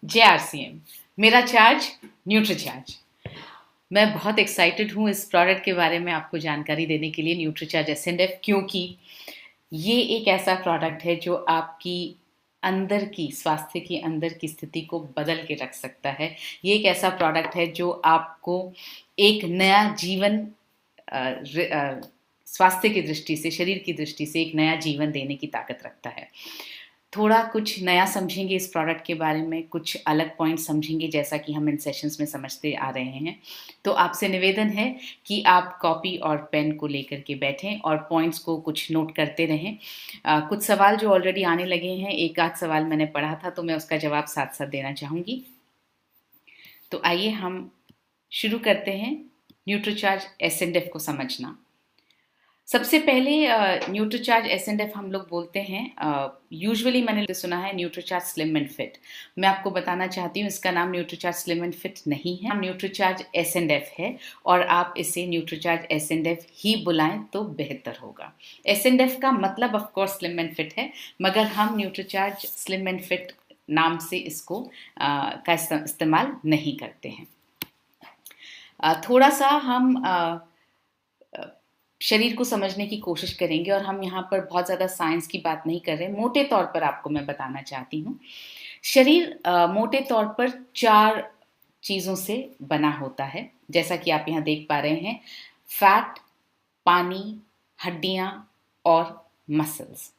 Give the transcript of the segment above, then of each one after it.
JRCM, मेरा charge Nutricharge. मैं बहुत एक्साइटेड हूँ इस प्रोडक्ट के बारे में आपको जानकारी देने के लिए, न्यूट्रीचार्ज एसएनएफ, क्योंकि ये एक ऐसा प्रोडक्ट है जो आपकी अंदर की स्वास्थ्य की अंदर की स्थिति को बदल के रख सकता है। ये एक ऐसा प्रोडक्ट है जो आपको एक नया जीवन स्वास्थ्य की दृष्टि से, शरीर की दृष्टि से एक नया जीवन देने की ताकत रखता है। थोड़ा कुछ नया समझेंगे इस प्रोडक्ट के बारे में, कुछ अलग पॉइंट समझेंगे जैसा कि हम इन सेशंस में समझते आ रहे हैं। तो आपसे निवेदन है कि आप कॉपी और पेन को लेकर के बैठें और पॉइंट्स को कुछ नोट करते रहें। कुछ सवाल जो ऑलरेडी आने लगे हैं, एक आध सवाल मैंने पढ़ा था तो मैं उसका जवाब साथ साथ देना चाहूँगी। तो आइए हम शुरू करते हैं न्यूट्रीचार्ज एसएनएफ को समझना। सबसे पहले न्यूट्रीचार्ज एसएनएफ हम लोग बोलते हैं, यूजुअली मैंने सुना है न्यूट्रीचार्ज स्लिम एंड फिट। मैं आपको बताना चाहती हूँ इसका नाम न्यूट्रीचार्ज स्लिम एंड फिट नहीं है, न्यूट्रीचार्ज एसएनएफ है और आप इसे न्यूट्रीचार्ज एसएनएफ ही बुलाएं तो बेहतर होगा। एसएनएफ का मतलब of course slim and fit है, मगर हम न्यूट्रीचार्ज स्लिम एंड फिट नाम से इसको का इस्तेमाल नहीं करते हैं। थोड़ा सा हम शरीर को समझने की कोशिश करेंगे और हम यहाँ पर बहुत ज़्यादा साइंस की बात नहीं कर रहे। मोटे तौर पर आपको मैं बताना चाहती हूँ, शरीर मोटे तौर पर 4 चीज़ों से बना होता है, जैसा कि आप यहाँ देख पा रहे हैं। फैट, पानी, हड्डियाँ और मसल्स।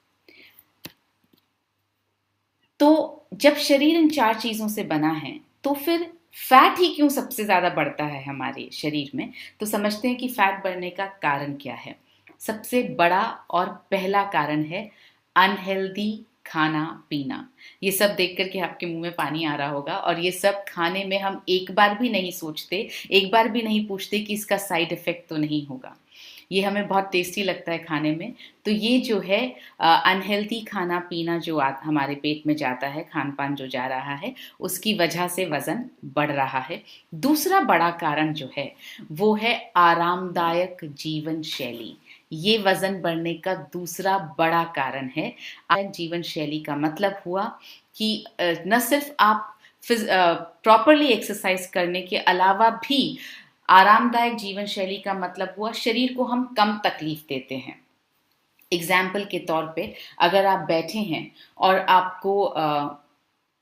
तो जब शरीर इन 4 चीज़ों से बना है तो फिर फैट ही क्यों सबसे ज़्यादा बढ़ता है हमारे शरीर में? तो समझते हैं कि फैट बढ़ने का कारण क्या है। सबसे बड़ा और पहला कारण है अनहेल्दी खाना पीना। ये सब देख कर के आपके मुंह में पानी आ रहा होगा, और ये सब खाने में हम एक बार भी नहीं सोचते, एक बार भी नहीं पूछते कि इसका साइड इफेक्ट तो नहीं होगा। ये हमें बहुत टेस्टी लगता है खाने में। तो ये जो है अनहेल्दी खाना पीना जो हमारे पेट में जाता है, खान पान जो जा रहा है, उसकी वजह से वज़न बढ़ रहा है। दूसरा बड़ा कारण जो है वो है आरामदायक जीवन शैली। ये वज़न बढ़ने का दूसरा बड़ा कारण है। आरामदायक जीवन शैली का मतलब हुआ कि न सिर्फ आप प्रॉपरली एक्सरसाइज करने के अलावा भी आरामदायक जीवन शैली का मतलब हुआ शरीर को हम कम तकलीफ देते हैं। एग्जाम्पल के तौर पे, अगर आप बैठे हैं और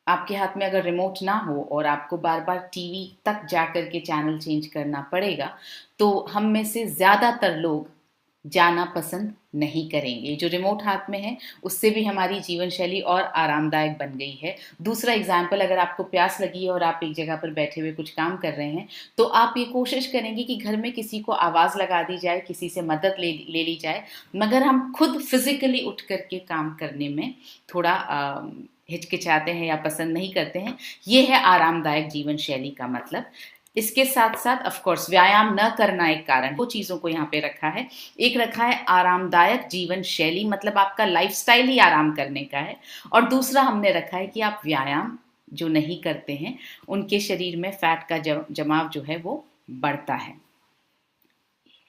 आपके हाथ में अगर रिमोट ना हो और आपको बार बार टीवी तक जा कर के चैनल चेंज करना पड़ेगा, तो हम में से ज़्यादातर लोग जाना पसंद नहीं करेंगे। जो रिमोट हाथ में है उससे भी हमारी जीवन शैली और आरामदायक बन गई है। दूसरा एग्जाम्पल, अगर आपको प्यास लगी है और आप एक जगह पर बैठे हुए कुछ काम कर रहे हैं, तो आप ये कोशिश करेंगे कि घर में किसी को आवाज़ लगा दी जाए, किसी से मदद ले ली जाए, मगर हम खुद फिजिकली उठ करके काम करने में थोड़ा हिचकिचाते हैं या पसंद नहीं करते हैं। ये है आरामदायक जीवन शैली का मतलब। इसके साथ साथ ऑफ कोर्स व्यायाम न करना एक कारण। 2 चीज़ों को यहाँ पे रखा है। एक रखा है आरामदायक जीवन शैली, मतलब आपका लाइफस्टाइल ही आराम करने का है, और दूसरा हमने रखा है कि आप व्यायाम जो नहीं करते हैं उनके शरीर में फैट का जमाव जो है वो बढ़ता है।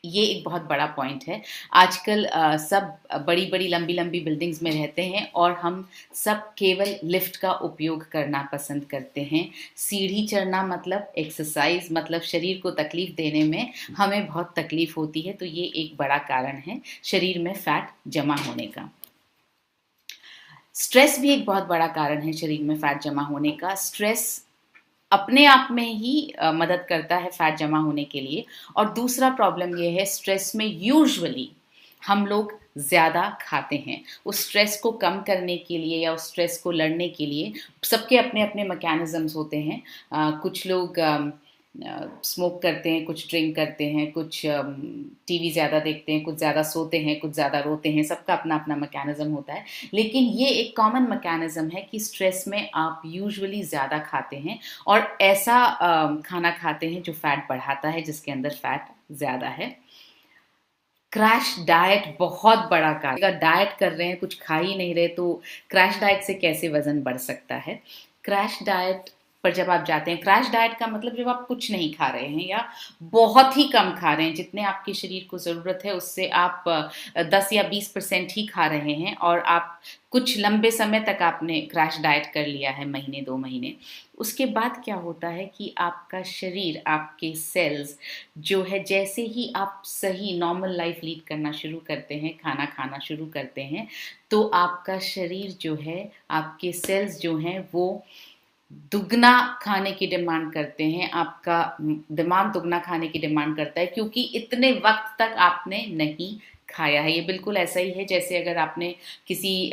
ये एक बहुत बड़ा पॉइंट है। आजकल सब बड़ी बड़ी लंबी लंबी बिल्डिंग्स में रहते हैं और हम सब केवल लिफ्ट का उपयोग करना पसंद करते हैं। सीढ़ी चढ़ना मतलब एक्सरसाइज, मतलब शरीर को तकलीफ देने में हमें बहुत तकलीफ होती है। तो ये एक बड़ा कारण है शरीर में फैट जमा होने का। स्ट्रेस भी एक बहुत बड़ा कारण है शरीर में फैट जमा होने का। स्ट्रेस अपने आप में ही मदद करता है फैट जमा होने के लिए। और दूसरा प्रॉब्लम ये है, स्ट्रेस में यूजुअली हम लोग ज़्यादा खाते हैं। उस स्ट्रेस को कम करने के लिए या उस स्ट्रेस को लड़ने के लिए सबके अपने अपने मैकेनिज़म्स होते हैं। कुछ लोग स्मोक करते हैं, कुछ ड्रिंक करते हैं, कुछ टीवी ज़्यादा देखते हैं, कुछ ज़्यादा सोते हैं, कुछ ज़्यादा रोते हैं। सबका अपना अपना मैकेनिज़्म होता है, लेकिन ये एक कॉमन मैकेनिज़्म है कि स्ट्रेस में आप यूजुअली ज़्यादा खाते हैं और ऐसा खाना खाते हैं जो फैट बढ़ाता है, जिसके अंदर फैट ज़्यादा है। क्रैश डाइट बहुत बड़ा कारण। अगर डाइट कर रहे हैं, कुछ खा ही नहीं रहे, तो क्रैश डाइट से कैसे वज़न बढ़ सकता है? क्रैश डाइट पर जब आप जाते हैं, क्रैश डाइट का मतलब जब आप कुछ नहीं खा रहे हैं या बहुत ही कम खा रहे हैं, जितने आपके शरीर को ज़रूरत है उससे आप 10 या 20% ही खा रहे हैं, और आप कुछ लंबे समय तक आपने क्रैश डाइट कर लिया है, महीने 2 महीने, उसके बाद क्या होता है कि आपका शरीर, आपके सेल्स जो है, जैसे ही आप सही नॉर्मल लाइफ लीड करना शुरू करते हैं, खाना खाना शुरू करते हैं, तो आपका शरीर जो है, आपके सेल्स जो हैं वो दुगना खाने की डिमांड करते हैं, आपका दिमाग दुगना खाने की डिमांड करता है, क्योंकि इतने वक्त तक आपने नहीं खाया है। ये बिल्कुल ऐसा ही है जैसे अगर आपने किसी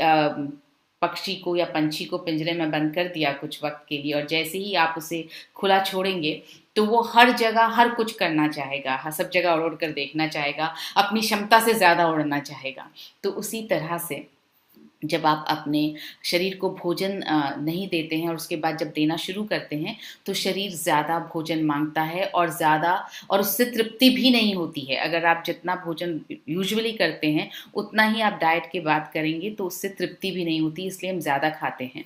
पक्षी को या पंछी को पिंजरे में बंद कर दिया कुछ वक्त के लिए, और जैसे ही आप उसे खुला छोड़ेंगे तो वो हर जगह हर कुछ करना चाहेगा, सब जगह उड़ उड़ कर देखना चाहेगा, अपनी क्षमता से ज़्यादा उड़ना चाहेगा। तो उसी तरह से जब आप अपने शरीर को भोजन नहीं देते हैं और उसके बाद जब देना शुरू करते हैं, तो शरीर ज़्यादा भोजन मांगता है, और ज़्यादा, और उससे तृप्ति भी नहीं होती है। अगर आप जितना भोजन यूजुअली करते हैं उतना ही आप डाइट के बाद करेंगे तो उससे तृप्ति भी नहीं होती, इसलिए हम ज़्यादा खाते हैं।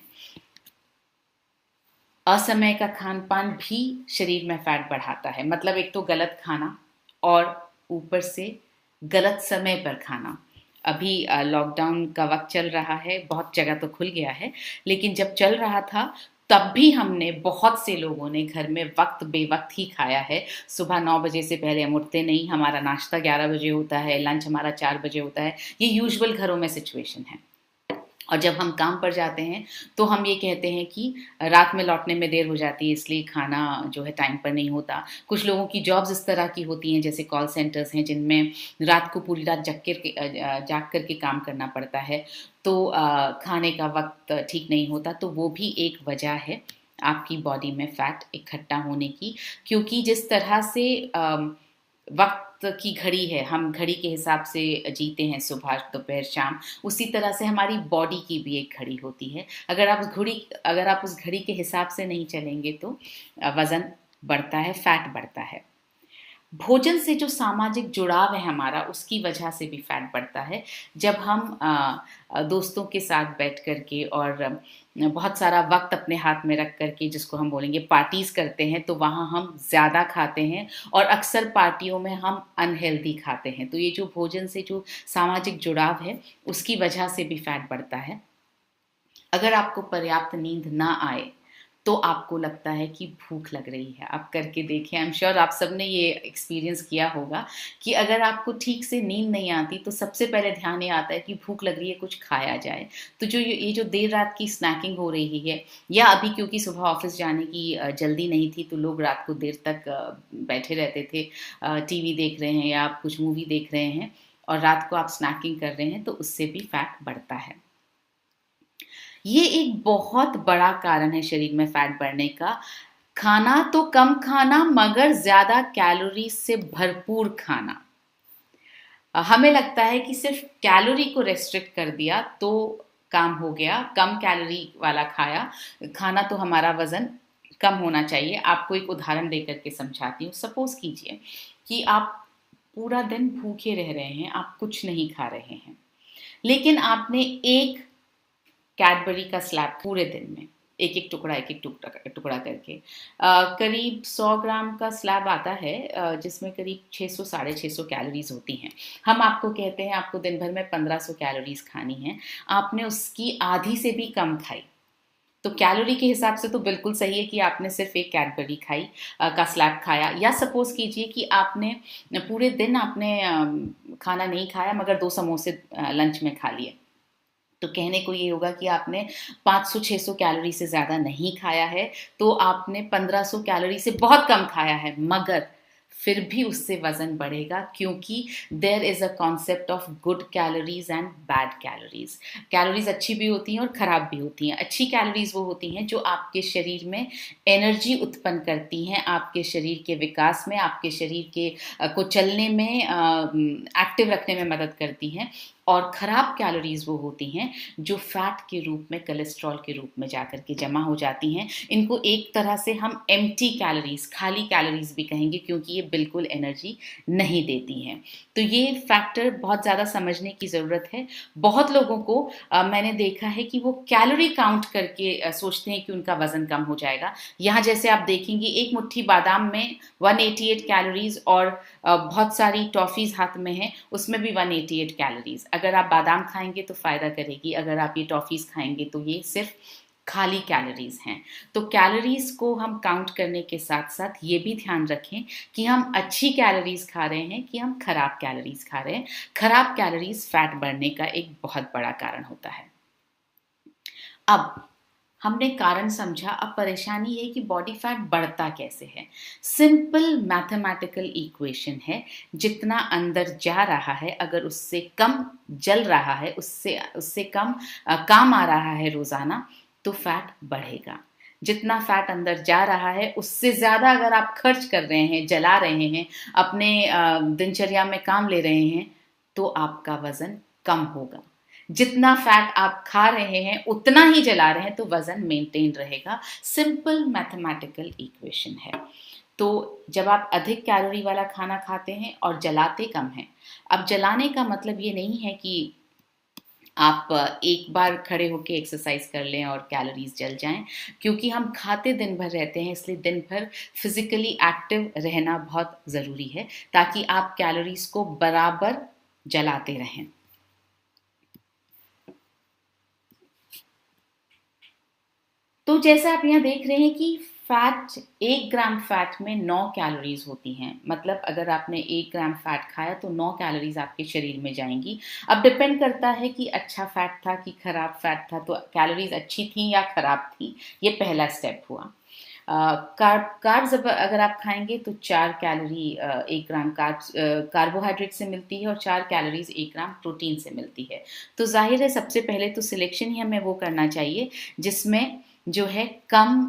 असमय का खान-पान भी शरीर में फैट बढ़ाता है, मतलब एक तो गलत खाना और ऊपर से गलत समय पर खाना। अभी लॉकडाउन का वक़्त चल रहा है, बहुत जगह तो खुल गया है, लेकिन जब चल रहा था तब भी हमने, बहुत से लोगों ने घर में वक़्त बेवक़्त ही खाया है। सुबह 9 बजे से पहले हम उठते नहीं, हमारा नाश्ता 11 बजे होता है, लंच हमारा 4 बजे होता है। ये यूजुअल घरों में सिचुएशन है। और जब हम काम पर जाते हैं तो हम ये कहते हैं कि रात में लौटने में देर हो जाती है, इसलिए खाना जो है टाइम पर नहीं होता। कुछ लोगों की जॉब्स इस तरह की होती हैं, जैसे कॉल सेंटर्स हैं जिनमें रात को पूरी रात जाग कर के काम करना पड़ता है, तो खाने का वक्त ठीक नहीं होता, तो वो भी एक वजह है आपकी बॉडी में फैट इकट्ठा होने की। क्योंकि जिस तरह से वक्त की घड़ी है, हम घड़ी के हिसाब से जीते हैं, सुबह दोपहर शाम, उसी तरह से हमारी बॉडी की भी एक घड़ी होती है। अगर आप उस घड़ी के हिसाब से नहीं चलेंगे तो वज़न बढ़ता है, फैट बढ़ता है। भोजन से जो सामाजिक जुड़ाव है हमारा, उसकी वजह से भी फैट बढ़ता है। जब हम दोस्तों के साथ बैठ कर के और बहुत सारा वक्त अपने हाथ में रख कर के, जिसको हम बोलेंगे पार्टीज करते हैं, तो वहाँ हम ज़्यादा खाते हैं, और अक्सर पार्टियों में हम अनहेल्दी खाते हैं। तो ये जो भोजन से जो सामाजिक जुड़ाव है, उसकी वजह से भी फैट बढ़ता है। अगर आपको पर्याप्त नींद ना आए तो आपको लगता है कि भूख लग रही है। आप करके देखें, आई एम श्योर आप सबने ये एक्सपीरियंस किया होगा कि अगर आपको ठीक से नींद नहीं आती तो सबसे पहले ध्यान ये आता है कि भूख लग रही है, कुछ खाया जाए। तो जो ये जो देर रात की स्नैकिंग हो रही है, या अभी क्योंकि सुबह ऑफिस जाने की जल्दी नहीं थी तो लोग रात को देर तक बैठे रहते थे, टीवी देख रहे हैं या आप कुछ मूवी देख रहे हैं, और रात को आप स्नैकिंग कर रहे हैं, तो उससे भी फैट बढ़ता है। ये एक बहुत बड़ा कारण है शरीर में फैट बढ़ने का। खाना तो कम खाना, मगर ज़्यादा कैलोरीज़ से भरपूर खाना। हमें लगता है कि सिर्फ कैलोरी को रेस्ट्रिक्ट कर दिया तो काम हो गया, कम कैलोरी वाला खाना तो हमारा वज़न कम होना चाहिए। आपको एक उदाहरण देकर के समझाती हूँ। सपोज़ कीजिए कि आप पूरा दिन भूखे रह रहे हैं, आप कुछ नहीं खा रहे हैं, लेकिन आपने एक कैडबरी का स्लैब पूरे दिन में एक एक टुकड़ा करके, करीब 100 ग्राम का स्लैब आता है, जिसमें करीब 600 साढ़े 600 कैलोरीज होती हैं। हम आपको कहते हैं आपको दिन भर में 1500 कैलोरीज खानी है, आपने उसकी आधी से भी कम खाई, तो कैलोरी के हिसाब से तो बिल्कुल सही है कि आपने सिर्फ एक कैडबरी का स्लैब खाया। या सपोज कीजिए कि आपने पूरे दिन आपने खाना नहीं खाया, मगर 2 समोसे लंच में खा लिए, तो कहने को ये होगा कि आपने 500-600 कैलोरी से ज़्यादा नहीं खाया है, तो आपने 1500 कैलोरी से बहुत कम खाया है, मगर फिर भी उससे वज़न बढ़ेगा, क्योंकि there is a concept of good calories and bad calories. Calories अच्छी भी होती हैं और ख़राब भी होती हैं। अच्छी कैलोरीज वो होती हैं जो आपके शरीर में एनर्जी उत्पन्न करती हैं, आपके शरीर के विकास में, आपके शरीर के को चलने में, एक्टिव रखने में मदद करती हैं। और खराब कैलोरीज वो होती हैं जो फैट के रूप में, कोलेस्ट्रॉल के रूप में जाकर के जमा हो जाती हैं। इनको एक तरह से हम एम्प्टी कैलोरीज, खाली कैलोरीज भी कहेंगे, क्योंकि ये बिल्कुल एनर्जी नहीं देती हैं। तो ये फैक्टर बहुत ज़्यादा समझने की ज़रूरत है। बहुत लोगों को मैंने देखा है कि वो कैलोरी काउंट करके सोचते हैं कि उनका वज़न कम हो जाएगा। यहाँ जैसे आप देखेंगे एक मुट्ठी बादाम में 188 कैलोरीज और बहुत सारी टॉफ़ीज़ हाथ में हैं, उसमें भी 188 कैलोरीज। अगर आप बादाम खाएंगे तो फ़ायदा करेगी, अगर आप ये टॉफ़ीज़ खाएंगे तो ये सिर्फ खाली कैलोरीज हैं। तो कैलोरीज को हम काउंट करने के साथ साथ ये भी ध्यान रखें कि हम अच्छी कैलोरीज खा रहे हैं कि हम खराब कैलोरीज खा रहे हैं। खराब कैलोरीज फैट बढ़ने का एक बहुत बड़ा कारण होता है। अब हमने कारण समझा, अब परेशानी है कि बॉडी फैट बढ़ता कैसे है। सिंपल मैथमेटिकल इक्वेशन है, जितना अंदर जा रहा है अगर उससे कम जल रहा है, उससे उससे कम काम आ रहा है रोजाना, तो फैट बढ़ेगा। जितना फैट अंदर जा रहा है उससे ज़्यादा अगर आप खर्च कर रहे हैं, जला रहे हैं, अपने दिनचर्या में काम ले रहे हैं, तो आपका वज़न कम होगा। जितना फैट आप खा रहे हैं उतना ही जला रहे हैं तो वज़न मेंटेन रहेगा। सिंपल मैथमेटिकल इक्वेशन है। तो जब आप अधिक कैलोरी वाला खाना खाते हैं और जलाते कम हैं, अब जलाने का मतलब ये नहीं है कि आप एक बार खड़े होके एक्सरसाइज कर लें और कैलोरीज जल जाएं, क्योंकि हम खाते दिन भर रहते हैं, इसलिए दिन भर फिजिकली एक्टिव रहना बहुत ज़रूरी है ताकि आप कैलोरीज को बराबर जलाते रहें। तो जैसा आप यहाँ देख रहे हैं कि फैट, 1 ग्राम फैट में 9 कैलोरीज होती हैं। मतलब अगर आपने 1 ग्राम फैट खाया तो 9 कैलोरीज आपके शरीर में जाएंगी। अब डिपेंड करता है कि अच्छा फैट था कि खराब फैट था, तो कैलोरीज अच्छी थी या खराब थी, ये पहला स्टेप हुआ। कार्ब्स अगर आप खाएंगे तो 4 कैलोरी 1 ग्राम कार्बोहाइड्रेट से मिलती है और 4 कैलोरीज 1 ग्राम प्रोटीन से मिलती है। तो जाहिर है सबसे पहले तो सिलेक्शन ही हमें वो करना चाहिए जिसमें जो है कम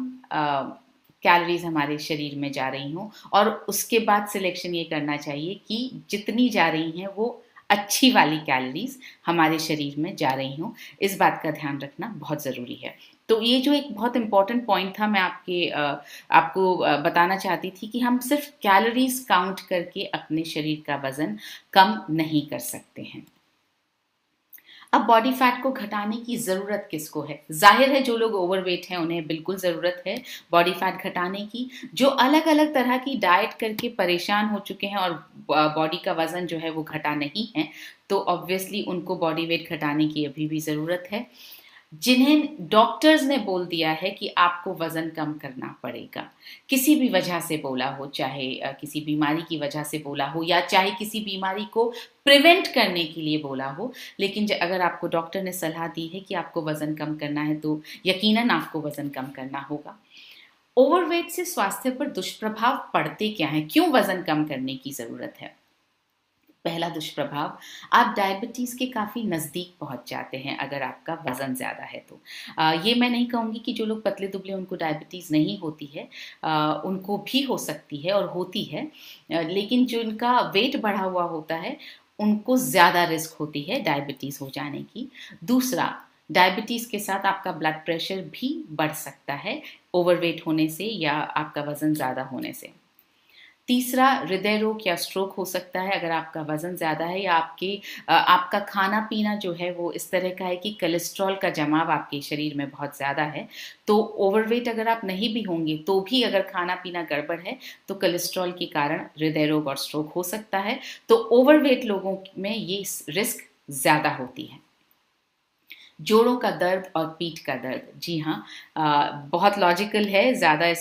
कैलोरीज हमारे शरीर में जा रही हों, और उसके बाद सिलेक्शन ये करना चाहिए कि जितनी जा रही हैं वो अच्छी वाली कैलोरीज हमारे शरीर में जा रही हों। इस बात का ध्यान रखना बहुत ज़रूरी है। तो ये जो एक बहुत इंपॉर्टेंट पॉइंट था, मैं आपको बताना चाहती थी कि हम सिर्फ कैलोरीज काउंट करके अपने शरीर का वज़न कम नहीं कर सकते हैं। अब बॉडी फैट को घटाने की ज़रूरत किसको है? जाहिर है जो लोग ओवरवेट हैं उन्हें बिल्कुल ज़रूरत है बॉडी फैट घटाने की। जो अलग अलग तरह की डाइट करके परेशान हो चुके हैं और बॉडी का वज़न जो है वो घटा नहीं है, तो ऑब्वियसली उनको बॉडी वेट घटाने की अभी भी ज़रूरत है। जिन्हें डॉक्टर्स ने बोल दिया है कि आपको वज़न कम करना पड़ेगा, किसी भी वजह से बोला हो, चाहे किसी बीमारी की वजह से बोला हो या चाहे किसी बीमारी को प्रिवेंट करने के लिए बोला हो, लेकिन अगर आपको डॉक्टर ने सलाह दी है कि आपको वज़न कम करना है तो यकीनन आपको वज़न कम करना होगा। ओवरवेट से स्वास्थ्य पर दुष्प्रभाव पड़ते क्या हैं? क्यों वज़न कम करने की ज़रूरत है? पहला दुष्प्रभाव, आप डायबिटीज़ के काफ़ी नज़दीक पहुंच जाते हैं अगर आपका वज़न ज़्यादा है तो। ये मैं नहीं कहूँगी कि जो लोग पतले दुबले उनको डायबिटीज़ नहीं होती है, उनको भी हो सकती है और होती है, लेकिन जो उनका वेट बढ़ा हुआ होता है उनको ज़्यादा रिस्क होती है डायबिटीज़ हो जाने की। दूसरा, डायबिटीज़ के साथ आपका ब्लड प्रेशर भी बढ़ सकता है ओवरवेट होने से या आपका वज़न ज़्यादा होने से। तीसरा, हृदय रोग या स्ट्रोक हो सकता है अगर आपका वज़न ज़्यादा है या आपका खाना पीना जो है वो इस तरह का है कि कोलेस्ट्रॉल का जमाव आपके शरीर में बहुत ज़्यादा है। तो ओवरवेट अगर आप नहीं भी होंगे तो भी अगर खाना पीना गड़बड़ है तो कोलेस्ट्रॉल के कारण हृदय रोग और स्ट्रोक हो सकता है। तो ओवरवेट लोगों में ये रिस्क ज़्यादा होती है। जोड़ों का दर्द और पीठ का दर्द, जी हाँ, बहुत लॉजिकल है, ज़्यादा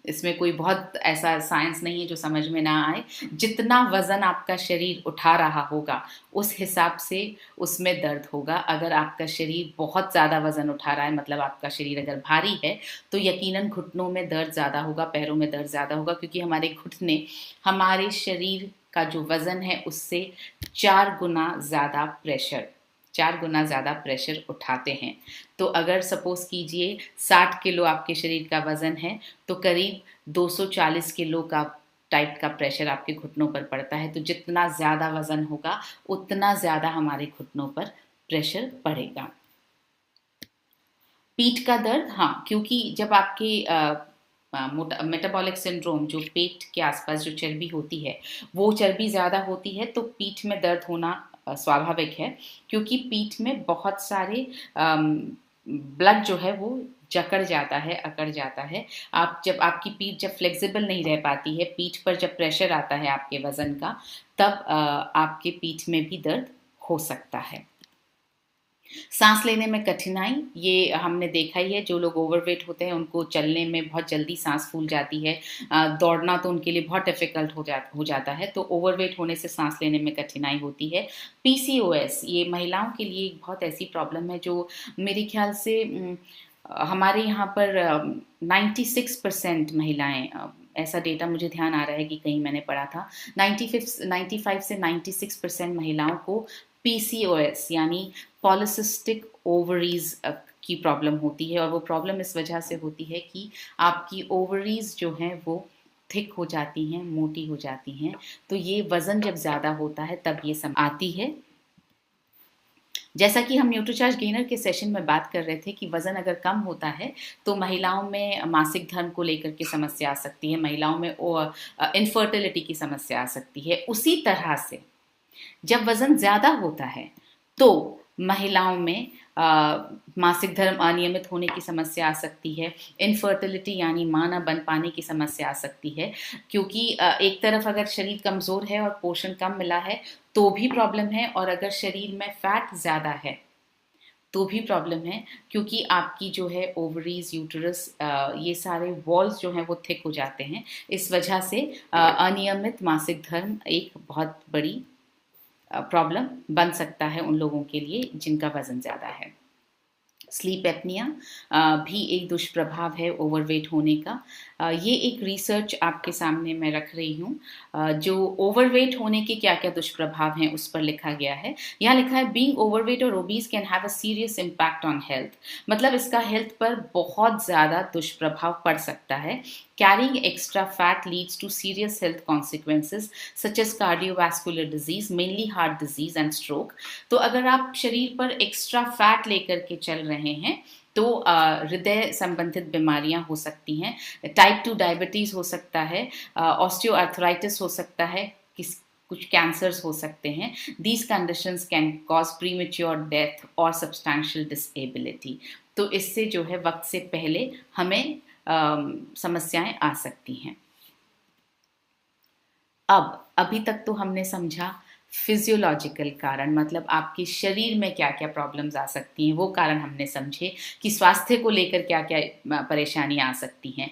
इसमें कोई बहुत ऐसा साइंस नहीं है जो समझ में ना आए। जितना वज़न आपका शरीर उठा रहा होगा उस हिसाब से उसमें दर्द होगा। अगर आपका शरीर बहुत ज़्यादा वज़न उठा रहा है, मतलब आपका शरीर अगर भारी है, तो यकीनन घुटनों में दर्द ज़्यादा होगा, पैरों में दर्द ज़्यादा होगा, क्योंकि हमारे घुटने हमारे शरीर का जो वज़न है उससे 4 गुना ज़्यादा प्रेशर उठाते हैं। तो अगर सपोज़ कीजिए 60 किलो आपके शरीर का वज़न है तो करीब 240 किलो का टाइप का प्रेशर आपके घुटनों पर पड़ता है। तो जितना ज़्यादा वज़न होगा उतना ज़्यादा हमारे घुटनों पर प्रेशर पड़ेगा। पीठ का दर्द, हाँ, क्योंकि जब आपके मेटाबॉलिक सिंड्रोम, जो पेट के आसपास जो चर्बी होती है वो चर्बी ज़्यादा होती है तो पीठ में दर्द होना स्वाभाविक है, क्योंकि पीठ में बहुत सारे ब्लड जो है वो जकड़ जाता है, अकड़ जाता है। जब आपकी पीठ जब फ्लेक्सिबल नहीं रह पाती है, पीठ पर जब प्रेशर आता है आपके वजन का, तब आपके पीठ में भी दर्द हो सकता है। सांस लेने में कठिनाई, ये हमने देखा ही है, जो लोग ओवरवेट होते हैं उनको चलने में बहुत जल्दी सांस फूल जाती है, दौड़ना तो उनके लिए बहुत डिफिकल्ट हो जाता है, तो ओवरवेट होने से सांस लेने में कठिनाई होती है। पीसीओएस, ये महिलाओं के लिए एक बहुत ऐसी प्रॉब्लम है जो मेरे ख्याल से हमारे यहाँ पर 96% महिलाएं, ऐसा डेटा मुझे ध्यान आ रहा है कि कहीं मैंने पढ़ा था, 95 से 96% महिलाओं को पीसीओएस यानी पॉलिसिस्टिक ओवरीज की प्रॉब्लम होती है। और वो प्रॉब्लम इस वजह से होती है कि आपकी ओवरीज जो हैं वो थिक हो जाती हैं, मोटी हो जाती हैं। तो ये वज़न जब ज़्यादा होता है तब ये सब आती है। जैसा कि हम न्यूट्रीचार्ज गेनर के सेशन में बात कर रहे थे कि वज़न अगर कम होता है तो महिलाओं में मासिक धर्म को लेकर के समस्या आ सकती है, महिलाओं में इनफर्टिलिटी की समस्या आ सकती है। उसी तरह से जब वज़न ज़्यादा होता है तो महिलाओं में मासिक धर्म अनियमित होने की समस्या आ सकती है, इनफर्टिलिटी यानी मां न बन पाने की समस्या आ सकती है, क्योंकि एक तरफ अगर शरीर कमज़ोर है और पोषण कम मिला है तो भी प्रॉब्लम है, और अगर शरीर में फैट ज़्यादा है तो भी प्रॉब्लम है, क्योंकि आपकी जो है ओवरीज, यूटरस, ये सारे वॉल्स जो हैं वो थिक हो जाते हैं। इस वजह से अनियमित मासिक धर्म एक बहुत बड़ी प्रॉब्लम बन सकता है उन लोगों के लिए जिनका वज़न ज़्यादा है। स्लीप एपनिया भी एक दुष्प्रभाव है ओवरवेट होने का। ये एक रिसर्च आपके सामने मैं रख रही हूँ, जो ओवरवेट होने के क्या क्या दुष्प्रभाव हैं उस पर लिखा गया है। यहाँ लिखा है, बीइंग ओवरवेट और obese can have a serious impact on health. मतलब इसका हेल्थ पर बहुत ज़्यादा दुष्प्रभाव पड़ सकता है। Carrying extra fat leads to serious health consequences such as cardiovascular disease, mainly heart disease and stroke. तो अगर आप शरीर पर एक्स्ट्रा फैट लेकर के चल रहे हैं तो हृदय संबंधित बीमारियां हो सकती हैं, टाइप 2 डायबिटीज़ हो सकता है, ऑस्टियोआर्थराइटिस हो सकता है, कुछ कैंसर्स हो सकते हैं। These conditions can cause premature death और substantial disability. तो इससे जो है वक्त से पहले हमें समस्याएं आ सकती हैं। अभी तक तो हमने समझा फिजियोलॉजिकल कारण, मतलब आपके शरीर में क्या क्या प्रॉब्लम्स आ सकती हैं, वो कारण हमने समझे कि स्वास्थ्य को लेकर क्या क्या परेशानियां आ सकती हैं।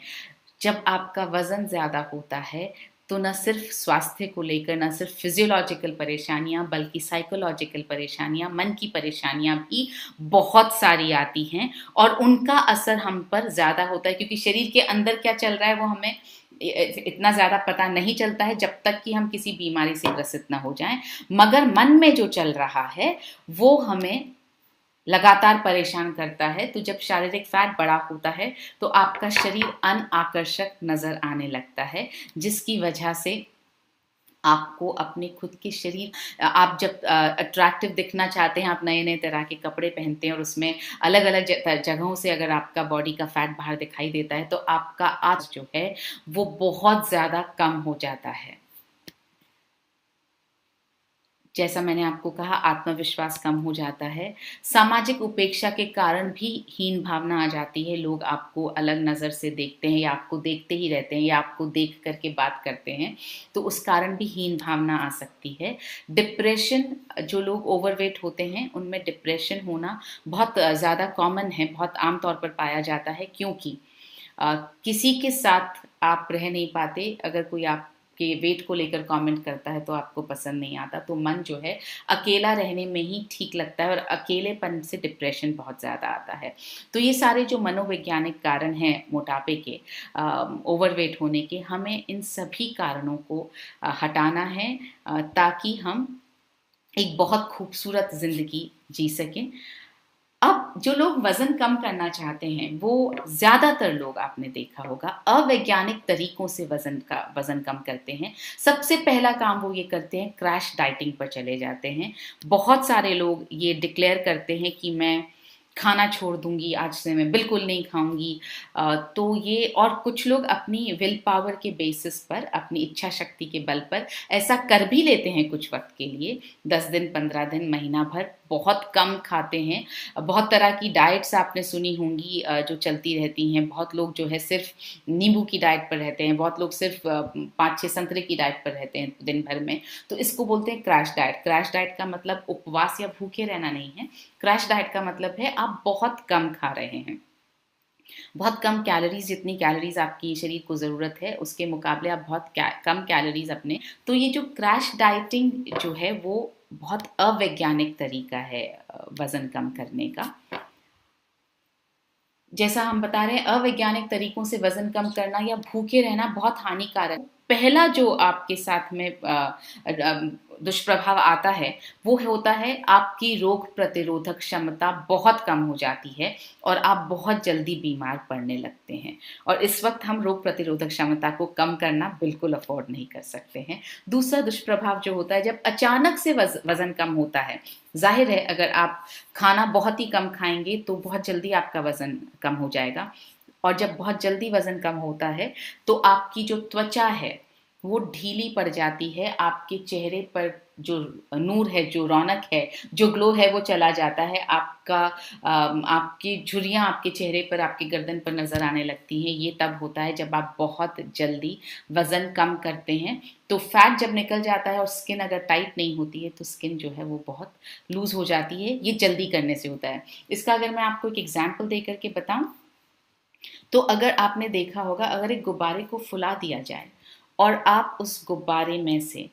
जब आपका वज़न ज़्यादा होता है तो न सिर्फ स्वास्थ्य को लेकर, न सिर्फ फिजियोलॉजिकल परेशानियां, बल्कि साइकोलॉजिकल परेशानियां, मन की परेशानियां भी बहुत सारी आती हैं, और उनका असर हम पर ज़्यादा होता है, क्योंकि शरीर के अंदर क्या चल रहा है वो हमें इतना ज़्यादा पता नहीं चलता है जब तक कि हम किसी बीमारी से ग्रसित ना हो जाएं, मगर मन में जो चल रहा है वो हमें लगातार परेशान करता है। तो जब शारीरिक फैट बड़ा होता है तो आपका शरीर अनाकर्षक नजर आने लगता है, जिसकी वजह से आपको अपने खुद के शरीर, आप जब अट्रैक्टिव दिखना चाहते हैं, आप नए नए तरह के कपड़े पहनते हैं और उसमें अलग अलग जगहों से अगर आपका बॉडी का फैट बाहर दिखाई देता है तो आपका आज जो है वो बहुत ज़्यादा कम हो जाता है। जैसा मैंने आपको कहा, आत्मविश्वास कम हो जाता है, सामाजिक उपेक्षा के कारण भी हीन भावना आ जाती है, लोग आपको अलग नज़र से देखते हैं या आपको देखते ही रहते हैं या आपको देख करके बात करते हैं, तो उस कारण भी हीन भावना आ सकती है। डिप्रेशन, जो लोग ओवरवेट होते हैं उनमें डिप्रेशन होना बहुत ज़्यादा कॉमन है, बहुत आम तौर पर पाया जाता है, क्योंकि किसी के साथ आप रह नहीं पाते, अगर कोई आप के वेट को लेकर कमेंट करता है तो आपको पसंद नहीं आता, तो मन जो है अकेला रहने में ही ठीक लगता है, और अकेलेपन से डिप्रेशन बहुत ज़्यादा आता है। तो ये सारे जो मनोवैज्ञानिक कारण हैं मोटापे के, ओवरवेट होने के, हमें इन सभी कारणों को हटाना है, ताकि हम एक बहुत खूबसूरत ज़िंदगी जी सकें। अब जो लोग वजन कम करना चाहते हैं, वो ज्यादातर लोग आपने देखा होगा अवैज्ञानिक तरीकों से वजन कम करते हैं। सबसे पहला काम वो ये करते हैं, क्रैश डाइटिंग पर चले जाते हैं। बहुत सारे लोग ये डिक्लेयर करते हैं कि मैं खाना छोड़ दूंगी, आज से मैं बिल्कुल नहीं खाऊंगी। तो ये, और कुछ लोग अपनी विल पावर के बेसिस पर, अपनी इच्छा शक्ति के बल पर ऐसा कर भी लेते हैं कुछ वक्त के लिए, 10 दिन, 15 दिन, महीना भर बहुत कम खाते हैं। बहुत तरह की डाइट्स आपने सुनी होंगी जो चलती रहती हैं। बहुत लोग जो है सिर्फ नींबू की डाइट पर रहते हैं, बहुत लोग सिर्फ 5-6 संतरे की डाइट पर रहते हैं दिन भर में। तो इसको बोलते हैं क्रैश डाइट। क्रैश डाइट का मतलब उपवास या भूखे रहना नहीं है। क्रैश डाइट का मतलब है आप बहुत कम खा रहे हैं, बहुत कम कैलोरीज, जितनी कैलोरीज आपकी शरीर को ज़रूरत है उसके मुकाबले आप बहुत कम कैलोरीज अपने। तो ये जो क्रैश डाइटिंग जो है वो बहुत अवैज्ञानिक तरीका है वजन कम करने का। जैसा हम बता रहे हैं, अवैज्ञानिक तरीकों से वजन कम करना या भूखे रहना बहुत हानिकारक है। पहला जो आपके साथ में दुष्प्रभाव आता है वो होता है आपकी रोग प्रतिरोधक क्षमता बहुत कम हो जाती है और आप बहुत जल्दी बीमार पड़ने लगते हैं। और इस वक्त हम रोग प्रतिरोधक क्षमता को कम करना बिल्कुल अफोर्ड नहीं कर सकते हैं। दूसरा दुष्प्रभाव जो होता है, जब अचानक से वजन कम होता है, जाहिर है अगर आप खाना बहुत ही कम खाएंगे तो बहुत जल्दी आपका वजन कम हो जाएगा। और जब बहुत जल्दी वजन कम होता है तो आपकी जो त्वचा है वो ढीली पड़ जाती है, आपके चेहरे पर जो नूर है, जो रौनक है, जो ग्लो है वो चला जाता है। आपकी झुर्रियाँ आपके चेहरे पर, आपके गर्दन पर नजर आने लगती हैं। ये तब होता है जब आप बहुत जल्दी वजन कम करते हैं। तो फैट जब निकल जाता है और स्किन अगर टाइट नहीं होती है तो स्किन जो है वो बहुत लूज हो जाती है। ये जल्दी करने से होता है। इसका अगर मैं आपको एक एग्जाम्पल दे करके बताऊं, तो अगर आपने देखा होगा, अगर एक गुब्बारे को फुला दिया जाए और आप उस गुब्बारे में से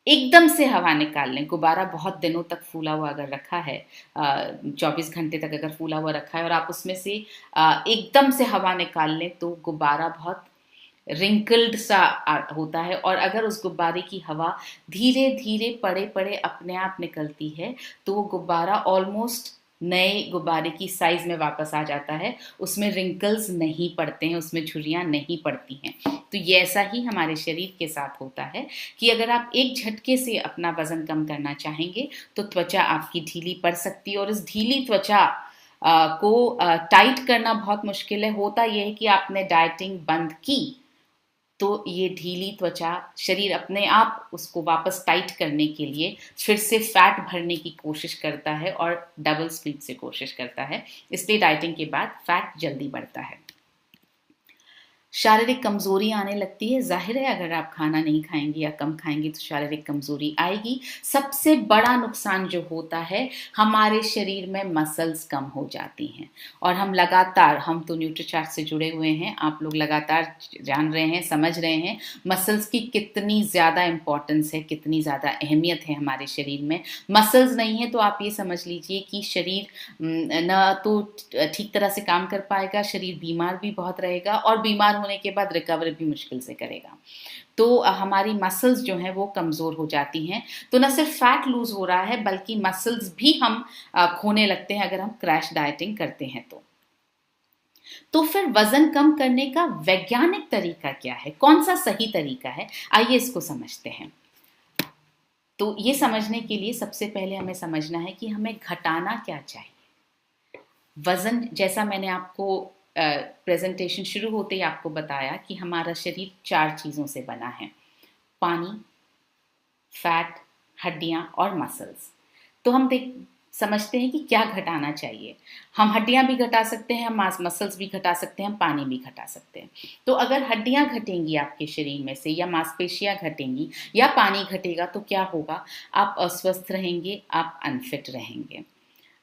एकदम से हवा निकाल लें, गुब्बारा बहुत दिनों तक फूला हुआ अगर रखा है, 24 घंटे तक अगर फूला हुआ रखा है और आप उसमें से एकदम से हवा निकाल लें तो गुब्बारा बहुत रिंकल्ड सा होता है। और अगर उस गुब्बारे की हवा धीरे धीरे पड़े पड़े अपने आप निकलती है तो वो गुब्बारा ऑलमोस्ट नए गुब्बारे की साइज में वापस आ जाता है। उसमें रिंकल्स नहीं पड़ते हैं, उसमें झुर्रियाँ नहीं पड़ती हैं। तो ये ऐसा ही हमारे शरीर के साथ होता है कि अगर आप एक झटके से अपना वजन कम करना चाहेंगे तो त्वचा आपकी ढीली पड़ सकती है। और इस ढीली त्वचा को टाइट करना बहुत मुश्किल है। होता यह है कि आपने डाइटिंग बंद की तो ये ढीली त्वचा, शरीर अपने आप उसको वापस टाइट करने के लिए फिर से फैट भरने की कोशिश करता है और डबल स्पीड से कोशिश करता है। इसलिए डाइटिंग के बाद फैट जल्दी बढ़ता है। शारीरिक कमजोरी आने लगती है। जाहिर है अगर आप खाना नहीं खाएंगे या कम खाएंगे तो शारीरिक कमजोरी आएगी। सबसे बड़ा नुकसान जो होता है, हमारे शरीर में मसल्स कम हो जाती हैं। और हम लगातार, हम तो न्यूट्रीचार्ट से जुड़े हुए हैं, आप लोग लगातार जान रहे हैं, समझ रहे हैं मसल्स की कितनी ज़्यादा इंपॉर्टेंस है, कितनी ज़्यादा अहमियत है हमारे शरीर में। मसल्स नहीं है तो आप ये समझ लीजिए कि शरीर न तो ठीक तरह से काम कर पाएगा, शरीर बीमार भी बहुत रहेगा और बीमार होने के बाद रिकवर भी मुश्किल से करेगा। तो हमारी मसल्स जो हैं वो कमज़ोर हो जाती हैं। तो न सिर्फ फैट लूज हो रहा है बल्कि मसल्स भी हम खोने लगते हैं अगर हम क्रैश डाइटिंग करते हैं तो फिर वजन कम करने का वैज्ञानिक तरीका क्या है, कौन सा सही तरीका है, आइए इसको समझते हैं। तो ये समझने के लिए सबसे पहले हमें समझना है कि हमें घटाना क्या चाहिए। वजन, जैसा मैंने आपको प्रेजेंटेशन शुरू होते ही आपको बताया कि हमारा शरीर 4 चीज़ों से बना है: पानी, फैट, हड्डियां और मसल्स। तो हम समझते हैं कि क्या घटाना चाहिए। हम हड्डियां भी घटा सकते हैं, हम मसल्स भी घटा सकते हैं, हम पानी भी घटा सकते हैं। तो अगर हड्डियां घटेंगी आपके शरीर में से, या मांसपेशियां घटेंगी, या पानी घटेगा तो क्या होगा? आप अस्वस्थ रहेंगे, आप अनफिट रहेंगे,